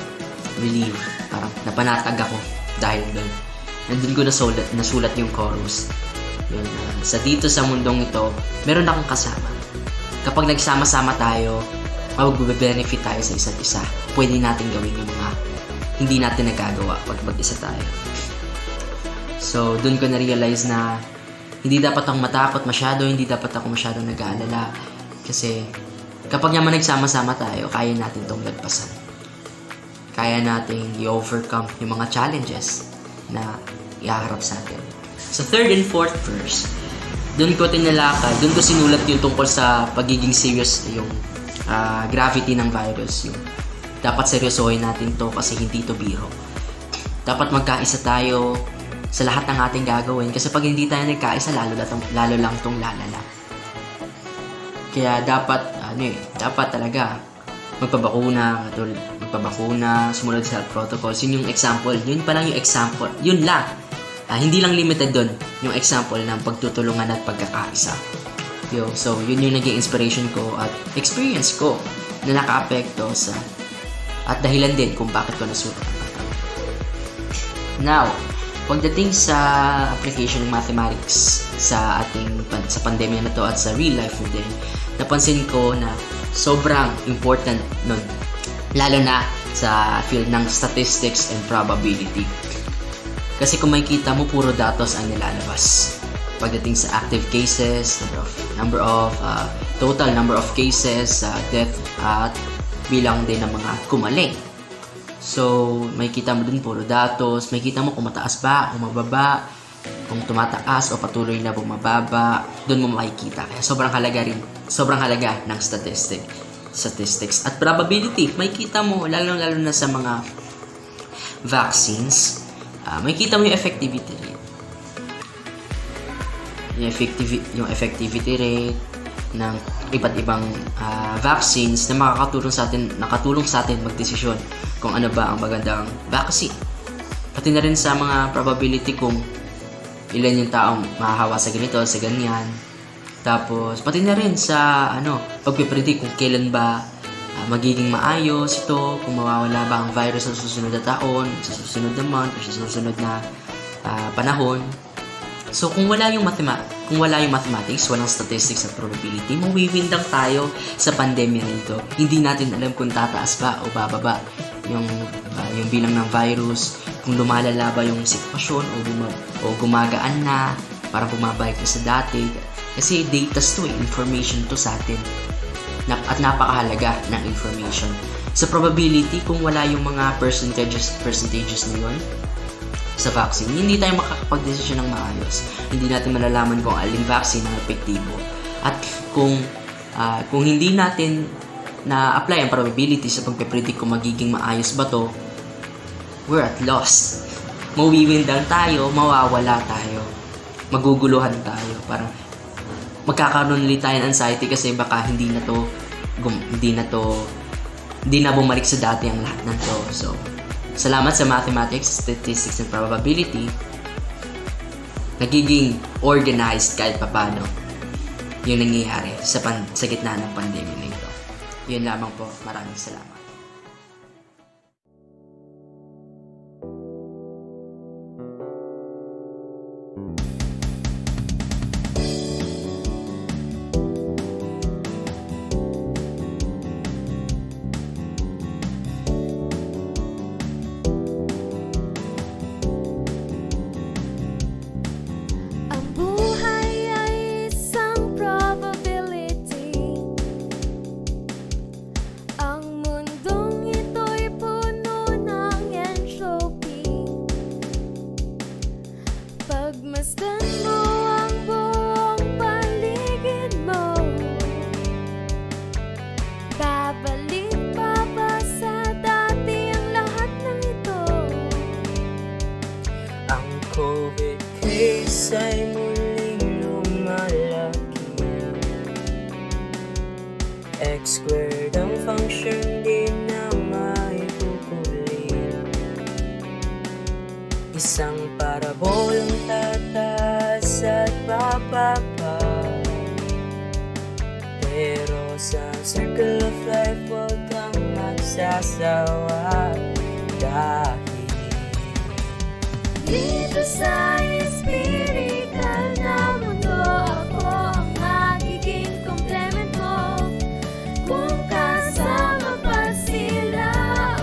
relieved. Parang napanatag ako dahil dun. And dun ko nasulat yung chorus. Yun, sa dito sa mundong ito, meron akong kasama. Kapag nagsama-sama tayo, mag-benefit tayo sa isa't isa. Pwede natin gawin yung mga hindi natin nagagawa pag mag-isa tayo. So, dun ko na-realize na hindi dapat akong matakot masyado, hindi dapat ako masyadong nag-aalala. Kasi kapag naman nagsama-sama tayo, kaya natin itong lagpasan. Kaya natin i-overcome yung mga challenges na ihaharap sa atin. Sa third and fourth verse, doon ko tinalakad, doon ko sinulat yung tungkol sa pagiging serious, yung gravity ng virus. Yung dapat seryosohin natin to kasi hindi to biro. Dapat magkaisa tayo sa lahat ng ating gagawin kasi pag hindi tayo nagkaisa, lalo lang tong lalala. Kaya dapat talaga magpabakuna, sumunod sa health protocols. Yun yung example. Yun pa lang yung example. Yun lang. Hindi lang limited doon yung example ng pagtutulungan at pagkakaisa. So, yun yung naging inspiration ko at experience ko na naka-apekto sa at dahilan din kung bakit ko nasulat ang kanta. Now, pagdating sa application ng mathematics sa pandemya na to at sa real life din, napansin ko na sobrang important nun, lalo na sa field ng statistics and probability. Kasi kung makikita mo, puro datos ang nilalabas. Pagdating sa active cases, total number of cases, death, at bilang din ng mga kumaling. So, makikita mo dun puro datos, makikita mo kung mataas ba o mababa, kung tumataas o patuloy na bumababa, dun mo makikita. Kaya sobrang halaga ng statistics. At probability, makikita mo, lalo na sa mga vaccines, makikita mo yung effectivity rate. Yung effectivity rate ng iba't ibang vaccines na nakatulong sa atin magdesisyon kung ano ba ang magandang vaccine. Pati na rin sa mga probability kung ilan yung taong mahahawa sa ganito, sa ganyan. Tapos, pati na rin sa pagpipredict kung kailan ba magiging maayos ito, kung mawawala ba ang virus sa susunod na taon, sa susunod na month, o sa susunod na panahon. So, kung wala yung mathematics, walang statistics at probability, mawiwindang tayo sa pandemya nito. Hindi natin alam kung tataas ba o bababa yung bilang ng virus, kung lumalala ba yung sitwasyon o gumagaan na, parang bumabalik na sa dati. Kasi data to, information to sa atin. At napakahalaga ng information. Sa probability, kung wala yung mga percentages na yun sa vaccine, hindi tayo makakapag-desisyon ng maayos. Hindi natin malalaman kung aling vaccine ang epektibo. At kung hindi natin na-apply ang probability sa pagpe-predict kung magiging maayos ba to, we're at loss. Mawiwindang tayo, mawawala tayo. Maguguluhan tayo. Parang magkakaroon ulit tayo ng anxiety kasi baka hindi na bumalik sa dati ang lahat ng to. So, salamat sa mathematics, statistics, and probability. Nagiging organized kahit papano yung nangyayari sa gitna ng pandemya na ito. Yun lamang po. Maraming salamat. ay muling lumalaki. X squared ang function, di na maitutuloy. Isang parabolang tataas at bababa, pero sa circle of life huwag kang magsasawa. Dahil dito sa espiritual na mundo, ako ang magiging komplement mo. Kung kasama pa sila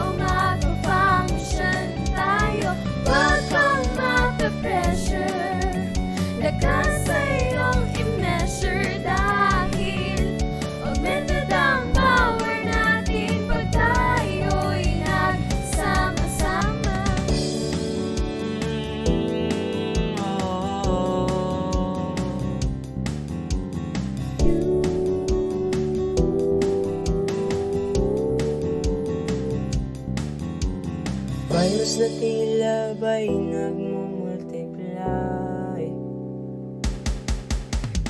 o mag-function tayo, huwag kang mape-pressure. Lakas sa iyong i-measure dahil augmented ang power natin pag tayo'y nagsama-sama. virus na tila ba'y nagmumultiply,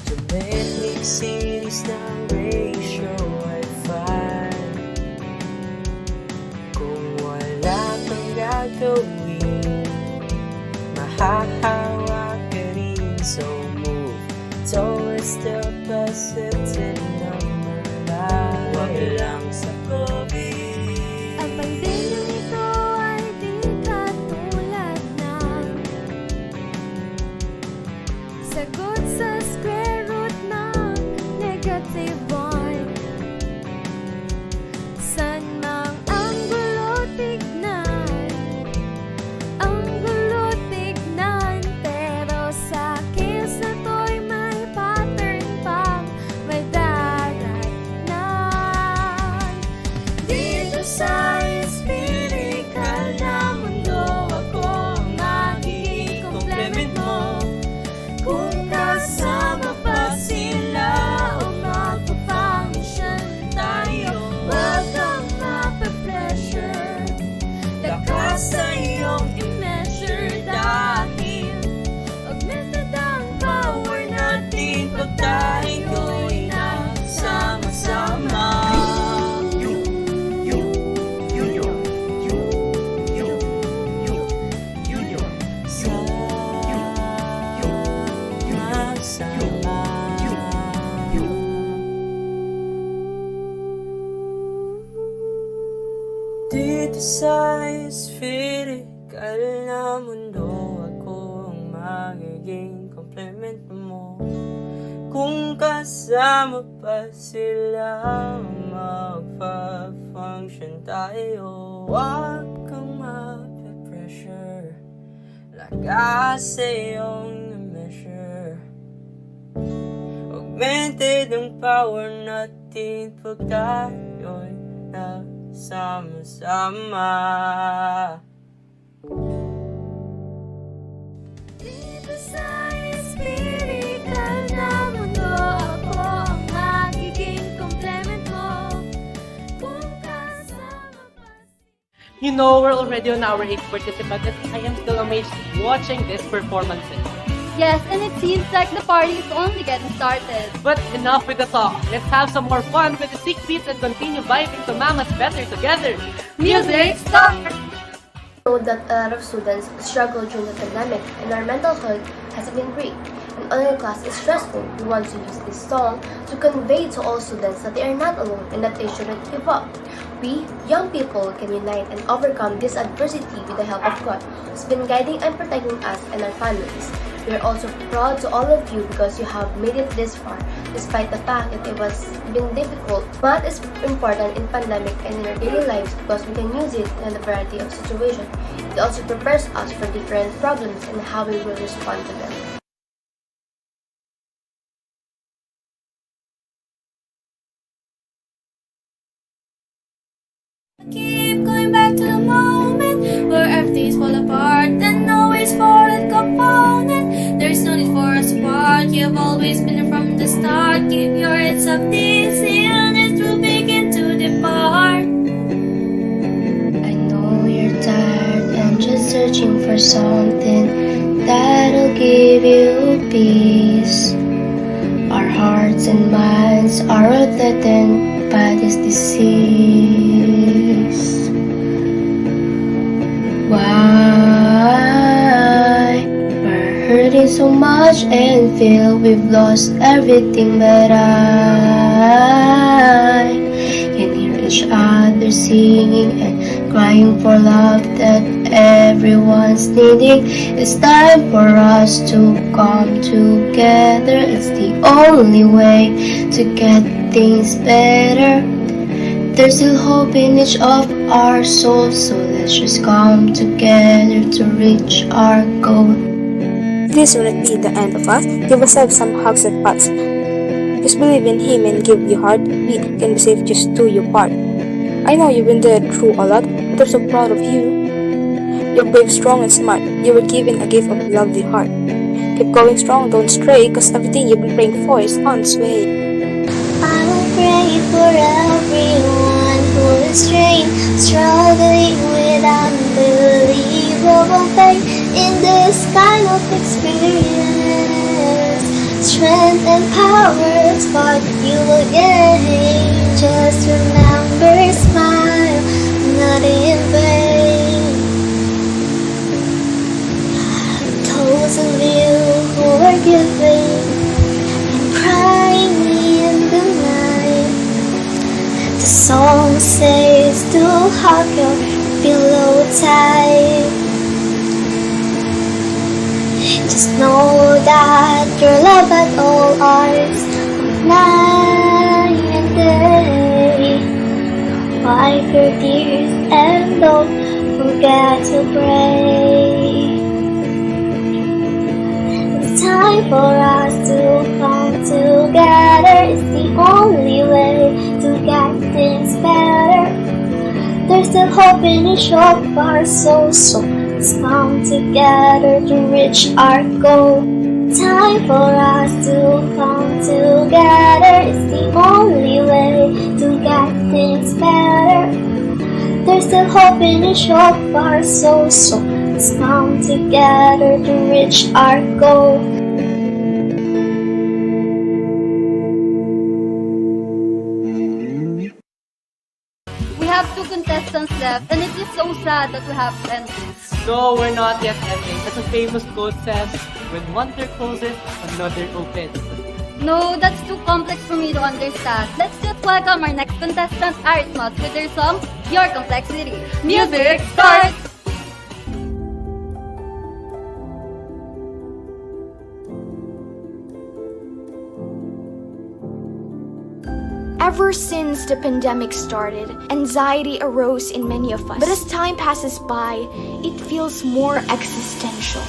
geometric series ng ratio ay 5. Kung wala kang gagawin, mahahawa ka rin. So move towards the positive number line. Wag lang sa COVID. Ang pandemyang ito ay di katulad ng sagot sa square root ng negative 1. San mang anggulo tignan, pero sa case na to'y may pattern pang may daratnan. Dito sa espiritual na mundo, ako ang magiging komplement mo. Kung kasama pa sila o magpa-function tayo, huwag kang mape-pressure. Lakas sa iyong i-measure dahil augmented ang power natin pag tayo'y nagsama-sama. Dito sa spherical na mundo, ako ang magiging komplement mo. Kung kasama pa sila, magpa-function tayo. Huwag kang mape-pressure. Lakas sa iyong measure. Augmented ang power natin pag tayo'y nagsama-sama. Dito sa espiritual na mundo, ako ang magiging komplement mo. Kung kasama pa You know, we're already on our 8th participant and I am still amazed watching this performance. Yes, and it seems like the party is only getting started. But enough with the talk. Let's have some more fun with the sick beats and continue vibing to Mama's Better together. Music start! Know that a lot of students struggle during the pandemic and our mental health hasn't been great. And online class is stressful. We want to use this song to convey to all students that they are not alone and that they shouldn't give up. We, young people, can unite and overcome this adversity with the help of God, who's been guiding and protecting us and our families. We are also proud to all of you because you have made it this far, despite the fact that it was been difficult. Math is important in pandemic and in our daily lives because we can use it in a variety of situations. It also prepares us for different problems and how we will respond to them. Keep going back to the moment where everything's fall apart and always for a component. There's no need for us to part. You've always been there from the start. Keep your heads up, this and it will begin to depart. I know you're tired and just searching for something that'll give you peace. Our hearts and minds are all threatened by this disease. Why? We're hurting so much and feel we've lost everything, but I can hear each other singing and crying for love that everyone's needing. It's time for us to come together. It's the only way to get things better. There's still hope in each of our souls, so let's just come together to reach our goal. This will not be the end of us. Give ourselves some hugs and pats. Just believe in Him and give your heart. We can be safe, just do your part. I know you've been there through a lot, but I'm so proud of you. You're brave, strong, and smart. You were given a gift of a lovely heart. Keep going strong, don't stray, cause everything you've been praying for is on its way. I will pray for everyone who is strained, struggling with unbelievable faith in this kind of experience. Strength and power is what you will gain. Just remember, smile, not in vain. Those of you who are giving and crying in the night, the song says to hug your pillow tight. Just know that your love at all hours of night and day. Wipe your tears and don't forget to pray. It's time for us to come together. It's the only way to get things better. There's still hope in each of our souls, so let's come together to reach our goal. Time for us to come together. It's the only way to get things better. There's still hope in each of our souls, so let's come together to reach our goal. We have 2 contestants left, and it is so sad that we have to end this. No, we're not yet ending. As a famous quote says, when one door closes, another opens. No, that's too complex for me to understand. Let's just welcome our next contestant, Arithmos, with their song, Your Complexity. Music starts! Ever since the pandemic started, anxiety arose in many of us. But as time passes by, it feels more existential.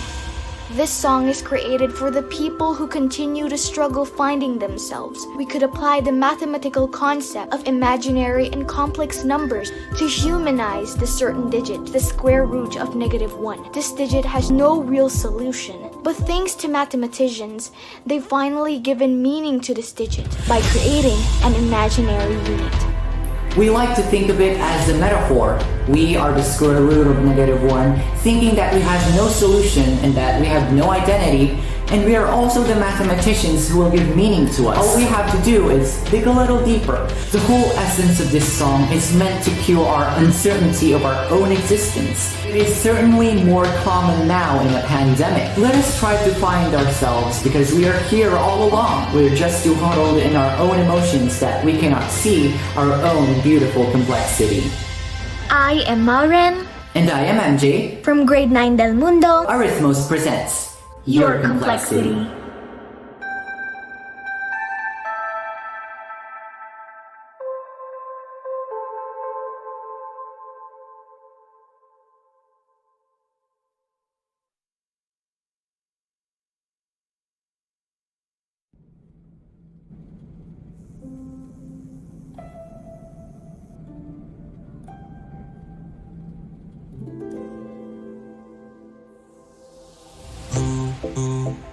This song is created for the people who continue to struggle finding themselves. We could apply the mathematical concept of imaginary and complex numbers to humanize the certain digit, the square root of -1. This digit has no real solution. But thanks to mathematicians, they've finally given meaning to this digit by creating an imaginary unit. We like to think of it as a metaphor. We are the square root of -1, thinking that we have no solution and that we have no identity, and we are also the mathematicians who will give meaning to us. All we have to do is dig a little deeper. The whole essence of this song is meant to cure our uncertainty of our own existence. It is certainly more common now in a pandemic. Let us try to find ourselves because we are here all along. We're just too huddled in our own emotions that we cannot see our own beautiful complexity. I am Maureen. And I am MJ. From grade 9 Del Mundo. Arithmos presents Your Complexity.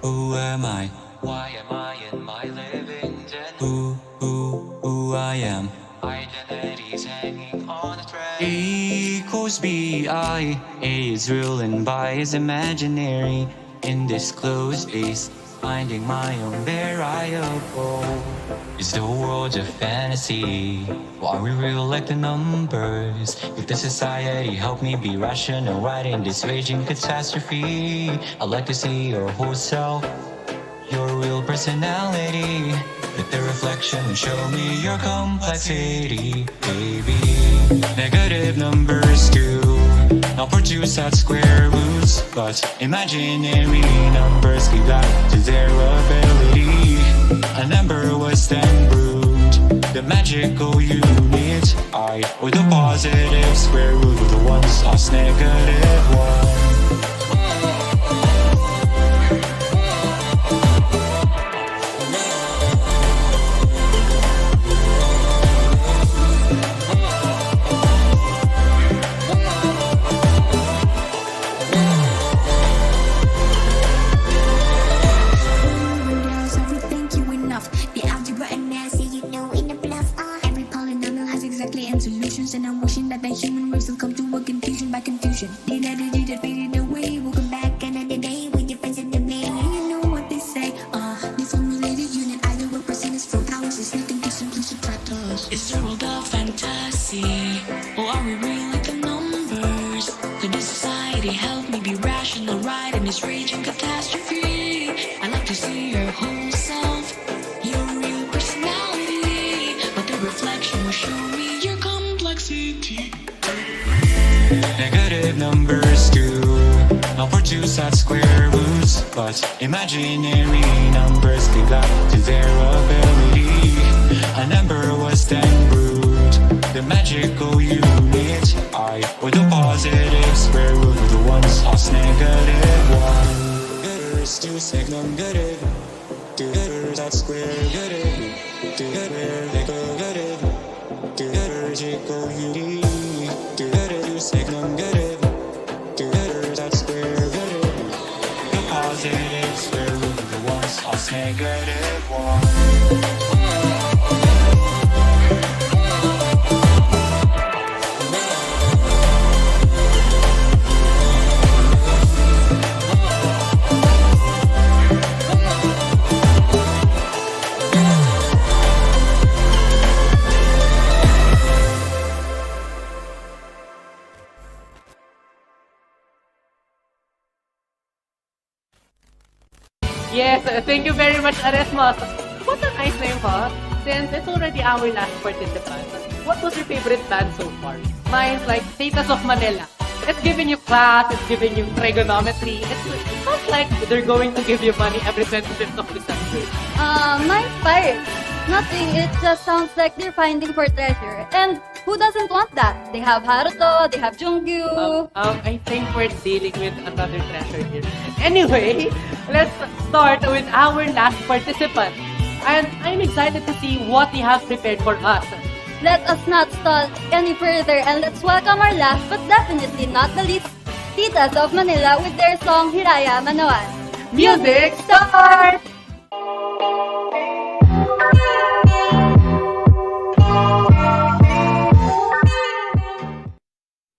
Who am I? Why am I in my living dead? Who I am? Identity's hanging on a thread. A equals B, I. A is real and B is imaginary. In this closed space, finding my own variable. Is the world a fantasy? Or are we real like the numbers? If the society help me be rational, right in this raging catastrophe, I'd like to see your whole self, your real personality. Let the reflection show me your complexity, baby. Negative numbers too, not produce at square roots, but imaginary numbers give back to their ability. A number was then brewed, the magical unit I, with the positive square root of the ones plus -1. And I'm wishing that the human race will come to a confusion by confusion. The energy that faded away will come back another day with difference in the name. And you know what they say, the formulated unit either represents for powers. It's nothing to simply subtract us. It's the world of fantasy, or are we real like the numbers? Could this society help me be rational, right in this raging catastrophe? I like to see your whole self, your real personality, but the reflection will show me your complexity. Negative numbers too, not produce at square roots, but imaginary numbers give back to their ability. A number was then brewed, the magical unit I, with the positive square root of the ones plus -1. Gooders to signum gooded, gooders at square gooded, gooders gooded, gooders equal unity. Signum gooded, gooders at square gooded, the positive square root of the ones plus -1. Yes, thank you very much, Aresmas. What a nice name, huh? Since it's already our last participant, what was your favorite band so far? Mine's like Status of Manila. It's giving you class, it's giving you trigonometry. It sounds like they're going to give you money every 25th of December. Mine's Pirates. Nothing, it just sounds like they're finding for treasure. And who doesn't want that? They have Haruto, they have Jungkyu. I think we're dealing with another treasure here. Anyway, let's start with our last participant. And I'm excited to see what they have prepared for us. Let us not stall any further and let's welcome our last but definitely not the least, Titas of Manila with their song Hiraya Manawan. Music start!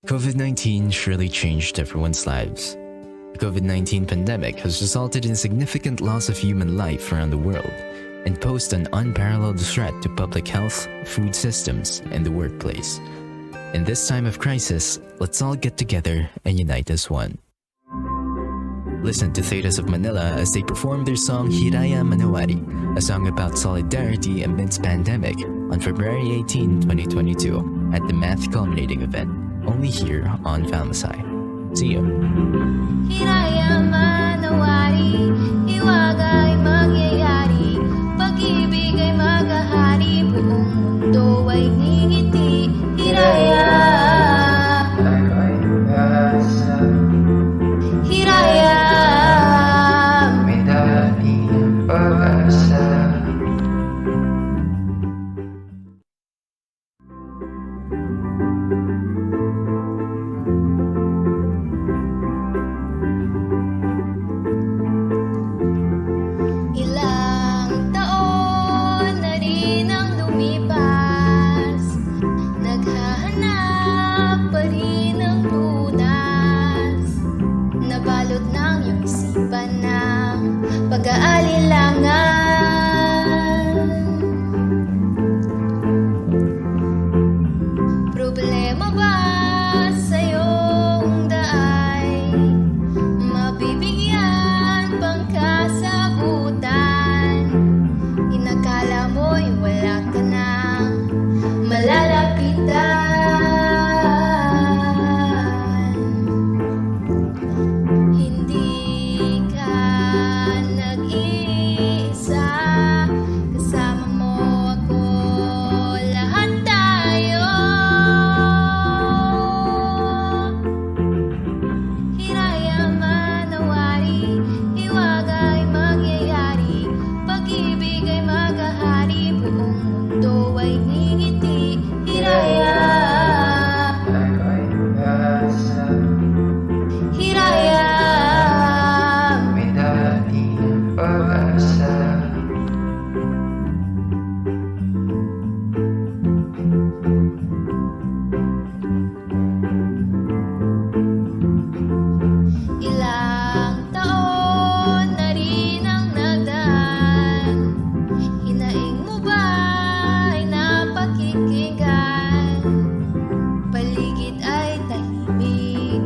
COVID-19 surely changed everyone's lives. The COVID-19 pandemic has resulted in significant loss of human life around the world and posed an unparalleled threat to public health, food systems, and the workplace. In this time of crisis, let's all get together and unite as one. Listen to Thetas of Manila as they perform their song Hiraya Manawari, a song about solidarity amidst pandemic, on February 18, 2022 at the Math Culminating event, only here on Famasai. See you. Hiraya manawari, hiwaga ay magyayari, pag-ibig ay maghahari, buong mundo ay ngingiti. Hiraya, Hiraya, may dating pag-asa. Ilang taon na rin ang lumipas, naghahanap pa rin ng lunas, nabalot ng iyong isipan ng pag-aalilangan. Problema ba sa iyong daay? Mabibigyan bang kasagutan? Inakala mo'y wala ka nang malalapitan. Hindi ka nag-iisa, kasama mo ako, lahat tayo. Hiraya manawari, hiwaga ay magyayari, pag-ibig ay maghahari, buong mundo ay ngingiti. Hiraya, Hiraya, may dating pag-asa. Ilang taon na rin ang nagdaan, hinaing mo ba ay napakikinggan? Paligid ay tahimik,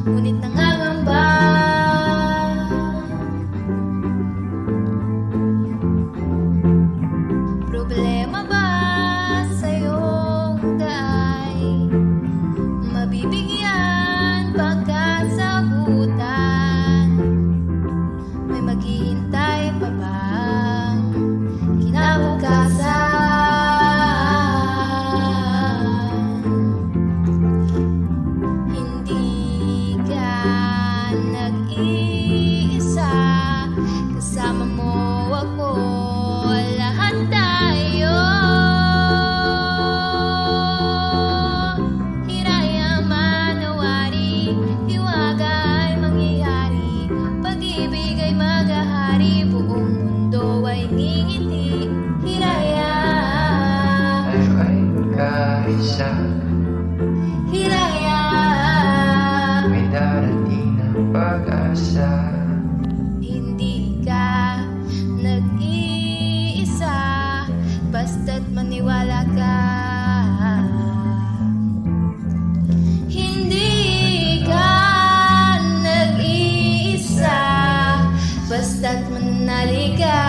ngunit nangangamba. Problema ba sa iyong daay? Mabibigyan bang kasagutan? May maghihintay pa bang kinabukasan? Hindi ka nag-iisa, kasama mo ako, lahat tayo. Hiraya manawari, hiwaga ay mangyayari, pag-ibig ay maghahari, buong mundo ay ngingiti. Hiraya, ay magkaisa. Hiraya, may darating na pag-asa. Hindi ka nag-iisa, basta't maniwala ka. Hindi ka nag-iisa, basta't manali ka.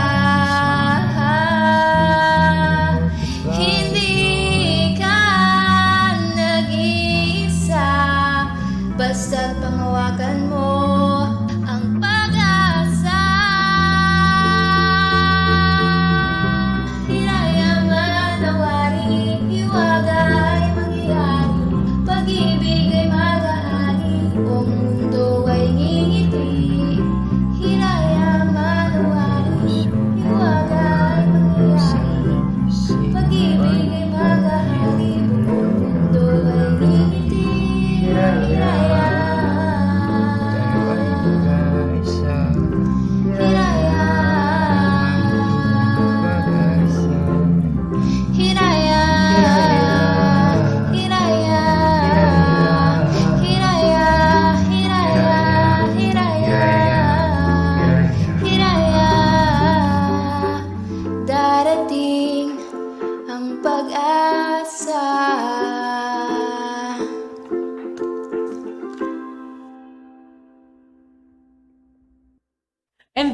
Hindi ka nag-iisa, basta't panghawakan mo ang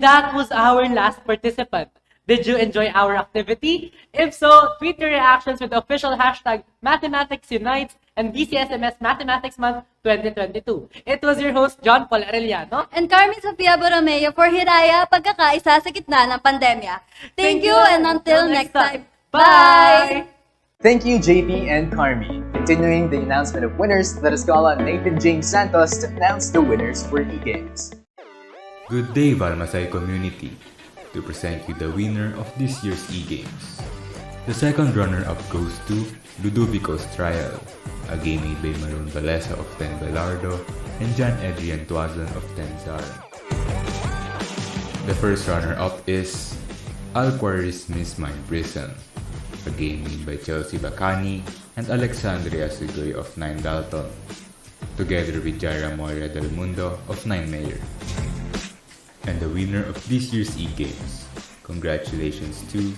that was our last participant. Did you enjoy our activity? If so, tweet your reactions with the official hashtag Mathematics Unites and VCSMS Mathematics Month 2022. It was your host, John Paul Arellano. And Carmi Borromeo for Hiraya, pagkakaisa sa gitna ng pandemya. Thank you and until next time. Bye! Thank you, JP and Carmi. Continuing the announcement of winners, let us call on Nathan James Santos to announce the winners for E-Games. Good day, Valmasay community. To present you the winner of this year's E-Games. The second runner-up goes to Ludovico's Trial, a game made by Maroon Valesa of 10 Belardo and John Adrian Tuazon of 10 Zar. The first runner-up is Alquaris Miss Mind Prison, a game made by Chelsea Bacani and Alexandria Sigoy of 9 Dalton, together with Jaira Moira del Mundo of 9 Mayor. And the winner of this year's E-Games. Congratulations to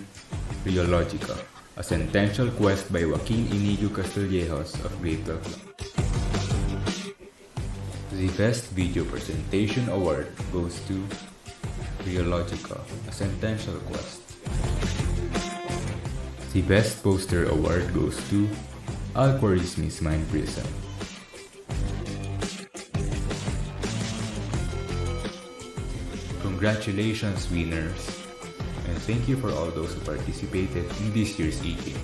Riologica, a sentential quest by Joaquin Inigo Castillejos of Great Club. The Best Video Presentation Award goes to Riologica, a sentential quest. The Best Poster Award goes to Alquaris Miss Mind Prison. Congratulations, winners! And thank you for all those who participated in this year's E-Games.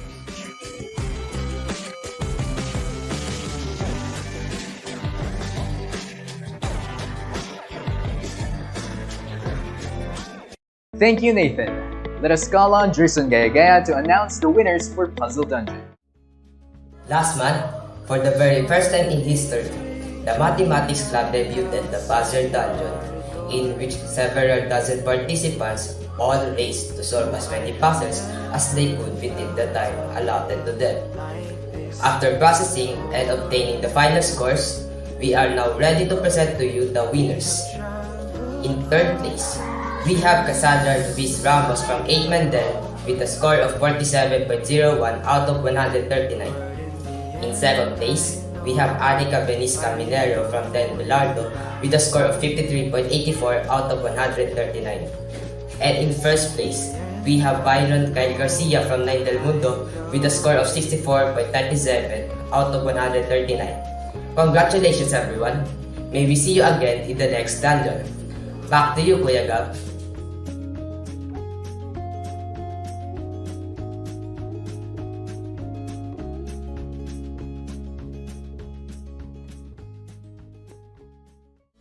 Thank you, Nathan. Let us call on Jerson Gayagaya to announce the winners for Puzzle Dungeon. Last month, for the very first time in history, the Mathematics Club debuted the Puzzle Dungeon, in which several dozen participants all raced to solve as many puzzles as they could within the time allotted to them. After processing and obtaining the final scores, we are now ready to present to you the winners. In third place, we have Cassandra Luis Ramos from 8 Mandel with a score of 47.01 out of 139. In second place, we have Anika Benisca Minero from 10 Belardo with a score of 53.84 out of 139. And in first place, we have Byron Kyle Garcia from 9 Del Mundo with a score of 64.37 out of 139. Congratulations, everyone! May we see you again in the next dungeon. Back to you, Kuya Gab.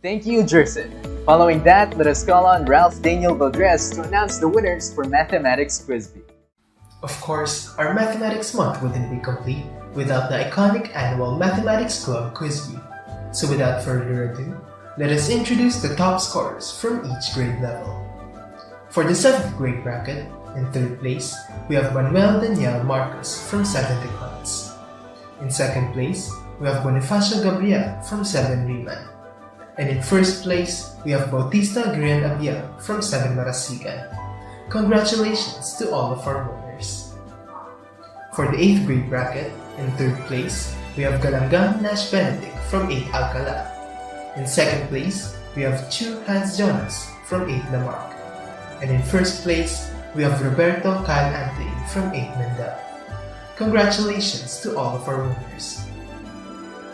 Thank you, Jerson. Following that, let us call on Ralph Daniel Valdres to announce the winners for Mathematics Quiz Bee. Of course, our Mathematics Month wouldn't be complete without the iconic annual Mathematics Club Quiz Bee. So without further ado, let us introduce the top scorers from each grade level. For the 7th grade bracket, in 3rd place, we have Manuel Daniel Marcos from 7th Econs. In 2nd place, we have Bonifacio Gabriel from 7 Riemann. And in 1st place, we have Bautista Grian Abiel from 7 Marasigan. Congratulations to all of our winners. For the 8th grade bracket, in 3rd place, we have Galangang Nash Benedict from 8 Alcala. In 2nd place, we have Chu Hans Jonas from 8 Lamarck. And in 1st place, we have Roberto Kyle Anthony from 8 Mendel. Congratulations to all of our winners.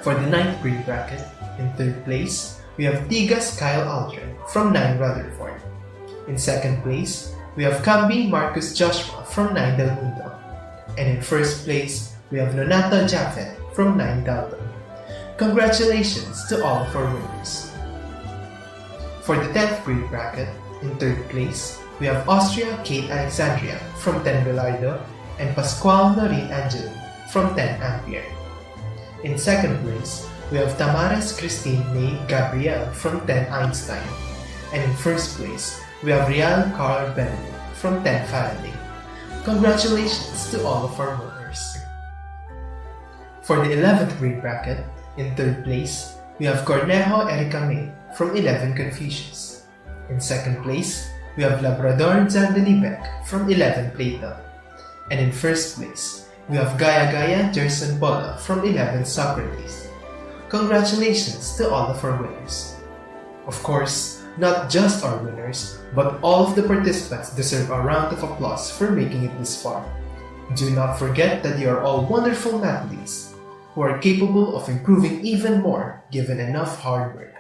For the 9th grade bracket, in 3rd place, we have Tigas Kyle Aldrin from 9 Rutherford. In 2nd place, we have Cambi Marcus Joshua from 9 Del Mundo. And in 1st place, we have Nonata Jaffet from 9 Dalton. Congratulations to all of our winners. For the 10th grade bracket, in 3rd place, we have Austria Kate Alexandria from 10 Belardo and Pascual Noreen Angelo from 10 Ampere. In 2nd place, we have Tamares Christine May Gabriel from 10 Einstein. And in 1st place, we have Real Carl Benedict from 10 Faraday. Congratulations to all of our winners. For the 11th grade bracket, in 3rd place, we have Cornejo Erica May from 11 Confucius. In 2nd place, we have Labrador Zandelibek from 11 Plato. And in 1st place, we have Gaya Gaya Jerson Bola from 11 Socrates. Congratulations to all of our winners. Of course, Not just our winners, but all of the participants deserve a round of applause for making it this far. Do not forget that you are all wonderful mathletes who are capable of improving even more given enough hard work.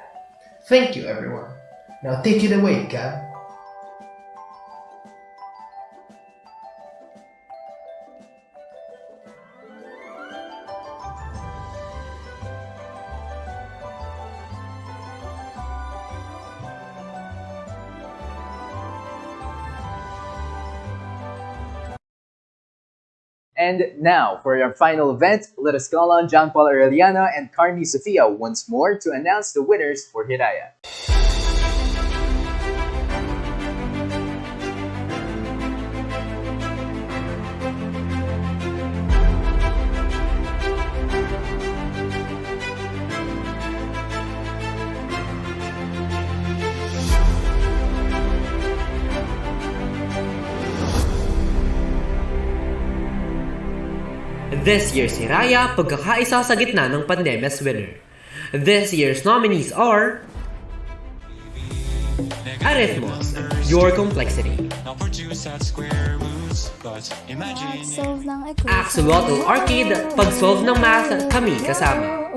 Thank you, everyone. Now take it away, Gab. And now, for our final event, let us call on John Paul Arellano and Carmi Sofia once more to announce the winners for Hiraya. This year's Hiraya, pagkakaisa sa gitna ng pandemya's winner. This year's nominees are Arithmos, Your Complexity, Axolotl Arcade, pag-solve ng math, kami kasama.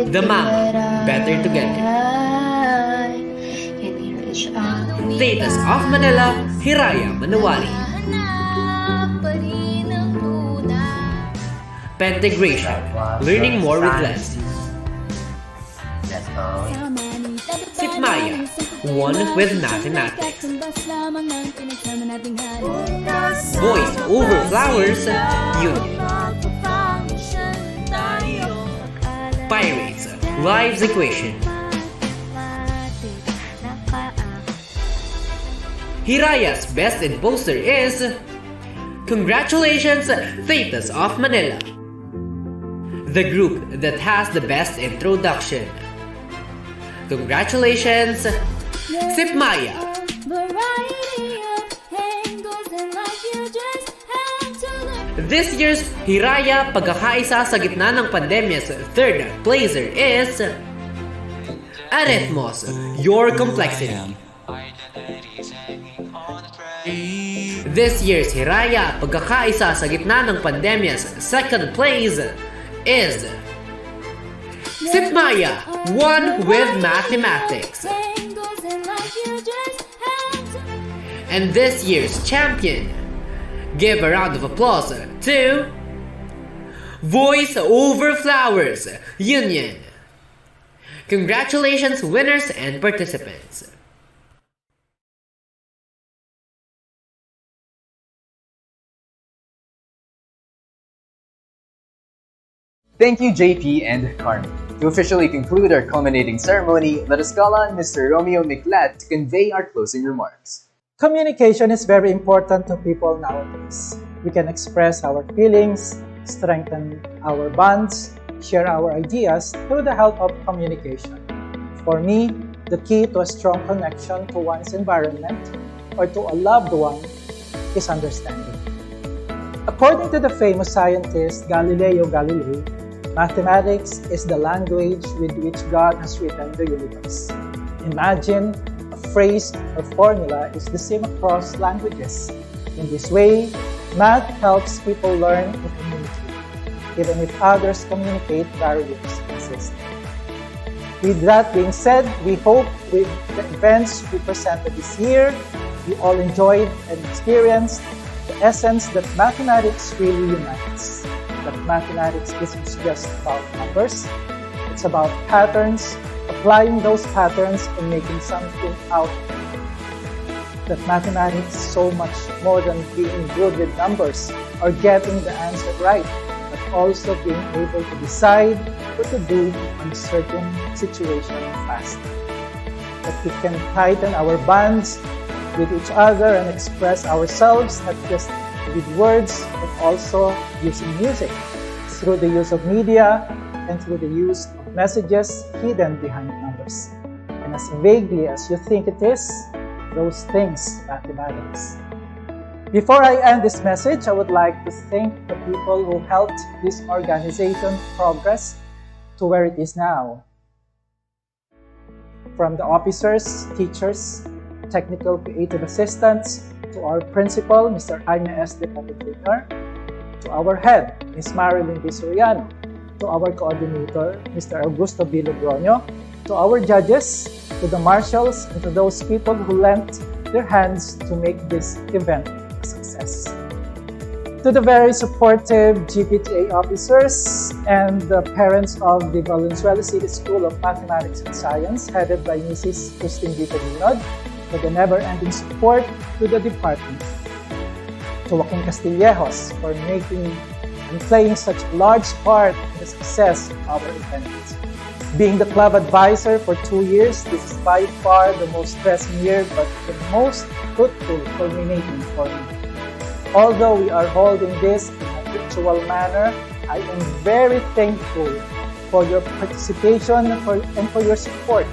The Mama, Better Together. Thetas of Manila, Hiraya Manawari. Pentegration, Learning More with Less. Sipmaya, One with Mathematics. Voice Over Flowers, Union. Pirates, Lives Equation. Hiraya's best in poster is Congratulations, Thetas of Manila. The group that has the best introduction. Congratulations, Sipmaya. This year's Hiraya, pagkakaisa sa gitna ng pandemya's third placer is Arithmos, Your Complexity. This year's Hiraya, pagkakaisa sa gitna ng pandemya's second place is Sipmaya, One with Mathematics. And this year's champion, give a round of applause to Voice Over Flowers, Union. Congratulations, winners and participants. Thank you, JP and Carmi. To officially conclude our culminating ceremony, let us call on Mr. Romeo Miklat to convey our closing remarks. Communication is very important to people nowadays. We can express our feelings, strengthen our bonds, share our ideas through the help of communication. For me, the key to a strong connection to one's environment or to a loved one is understanding. According to the famous scientist Galileo Galilei, mathematics is the language with which God has written the universe. Imagine a phrase or formula is the same across languages. In this way, math helps people learn and communicate, even if others communicate barriers exist. With that being said, we hope with the events we presented this year, you all enjoyed and experienced the essence that mathematics really unites. That mathematics isn't just about numbers, it's about patterns, applying those patterns and making something out of it. That mathematics is so much more than being good with numbers or getting the answer right, but also being able to decide what to do on a certain situation fast. That we can tighten our bonds with each other and express ourselves not just with words but also using music, through the use of media and through the use of messages hidden behind numbers. And as vaguely as you think it is, those things mathematics. Before I end this message, I would like to thank the people who helped this organization progress to where it is now. From the officers, teachers, technical creative assistants, to our principal, Mr. Jaime S. De Pablo Jr., to our head, Ms. Marilyn Dizor, to our coordinator, Mr. Augusto B. Logroño, to our judges, to the marshals, and to those people who lent their hands to make this event a success. To the very supportive GPTA officers and the parents of the Valenzuela City School of Mathematics and Science, headed by Mrs. Christine Vita Dinod, for the never-ending support to the department. To Joaquin Castillejos for making and playing such a large part in the success of our event. Being the club advisor for 2 years, this is by far the most stressing year, but the most fruitful culminating for me. Although we are holding this in a virtual manner, I am very thankful for your participation and for your support.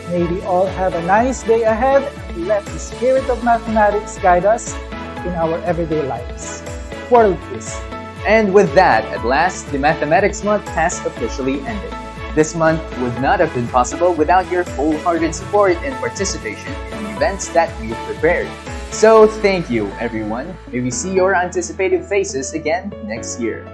May we all have a nice day ahead and let the spirit of mathematics guide us in our everyday lives. World peace. And with that, at last, the Mathematics Month has officially ended. This month would not have been possible without your wholehearted support and participation in the events that we've prepared. So thank you, everyone. May we see your anticipated faces again next year.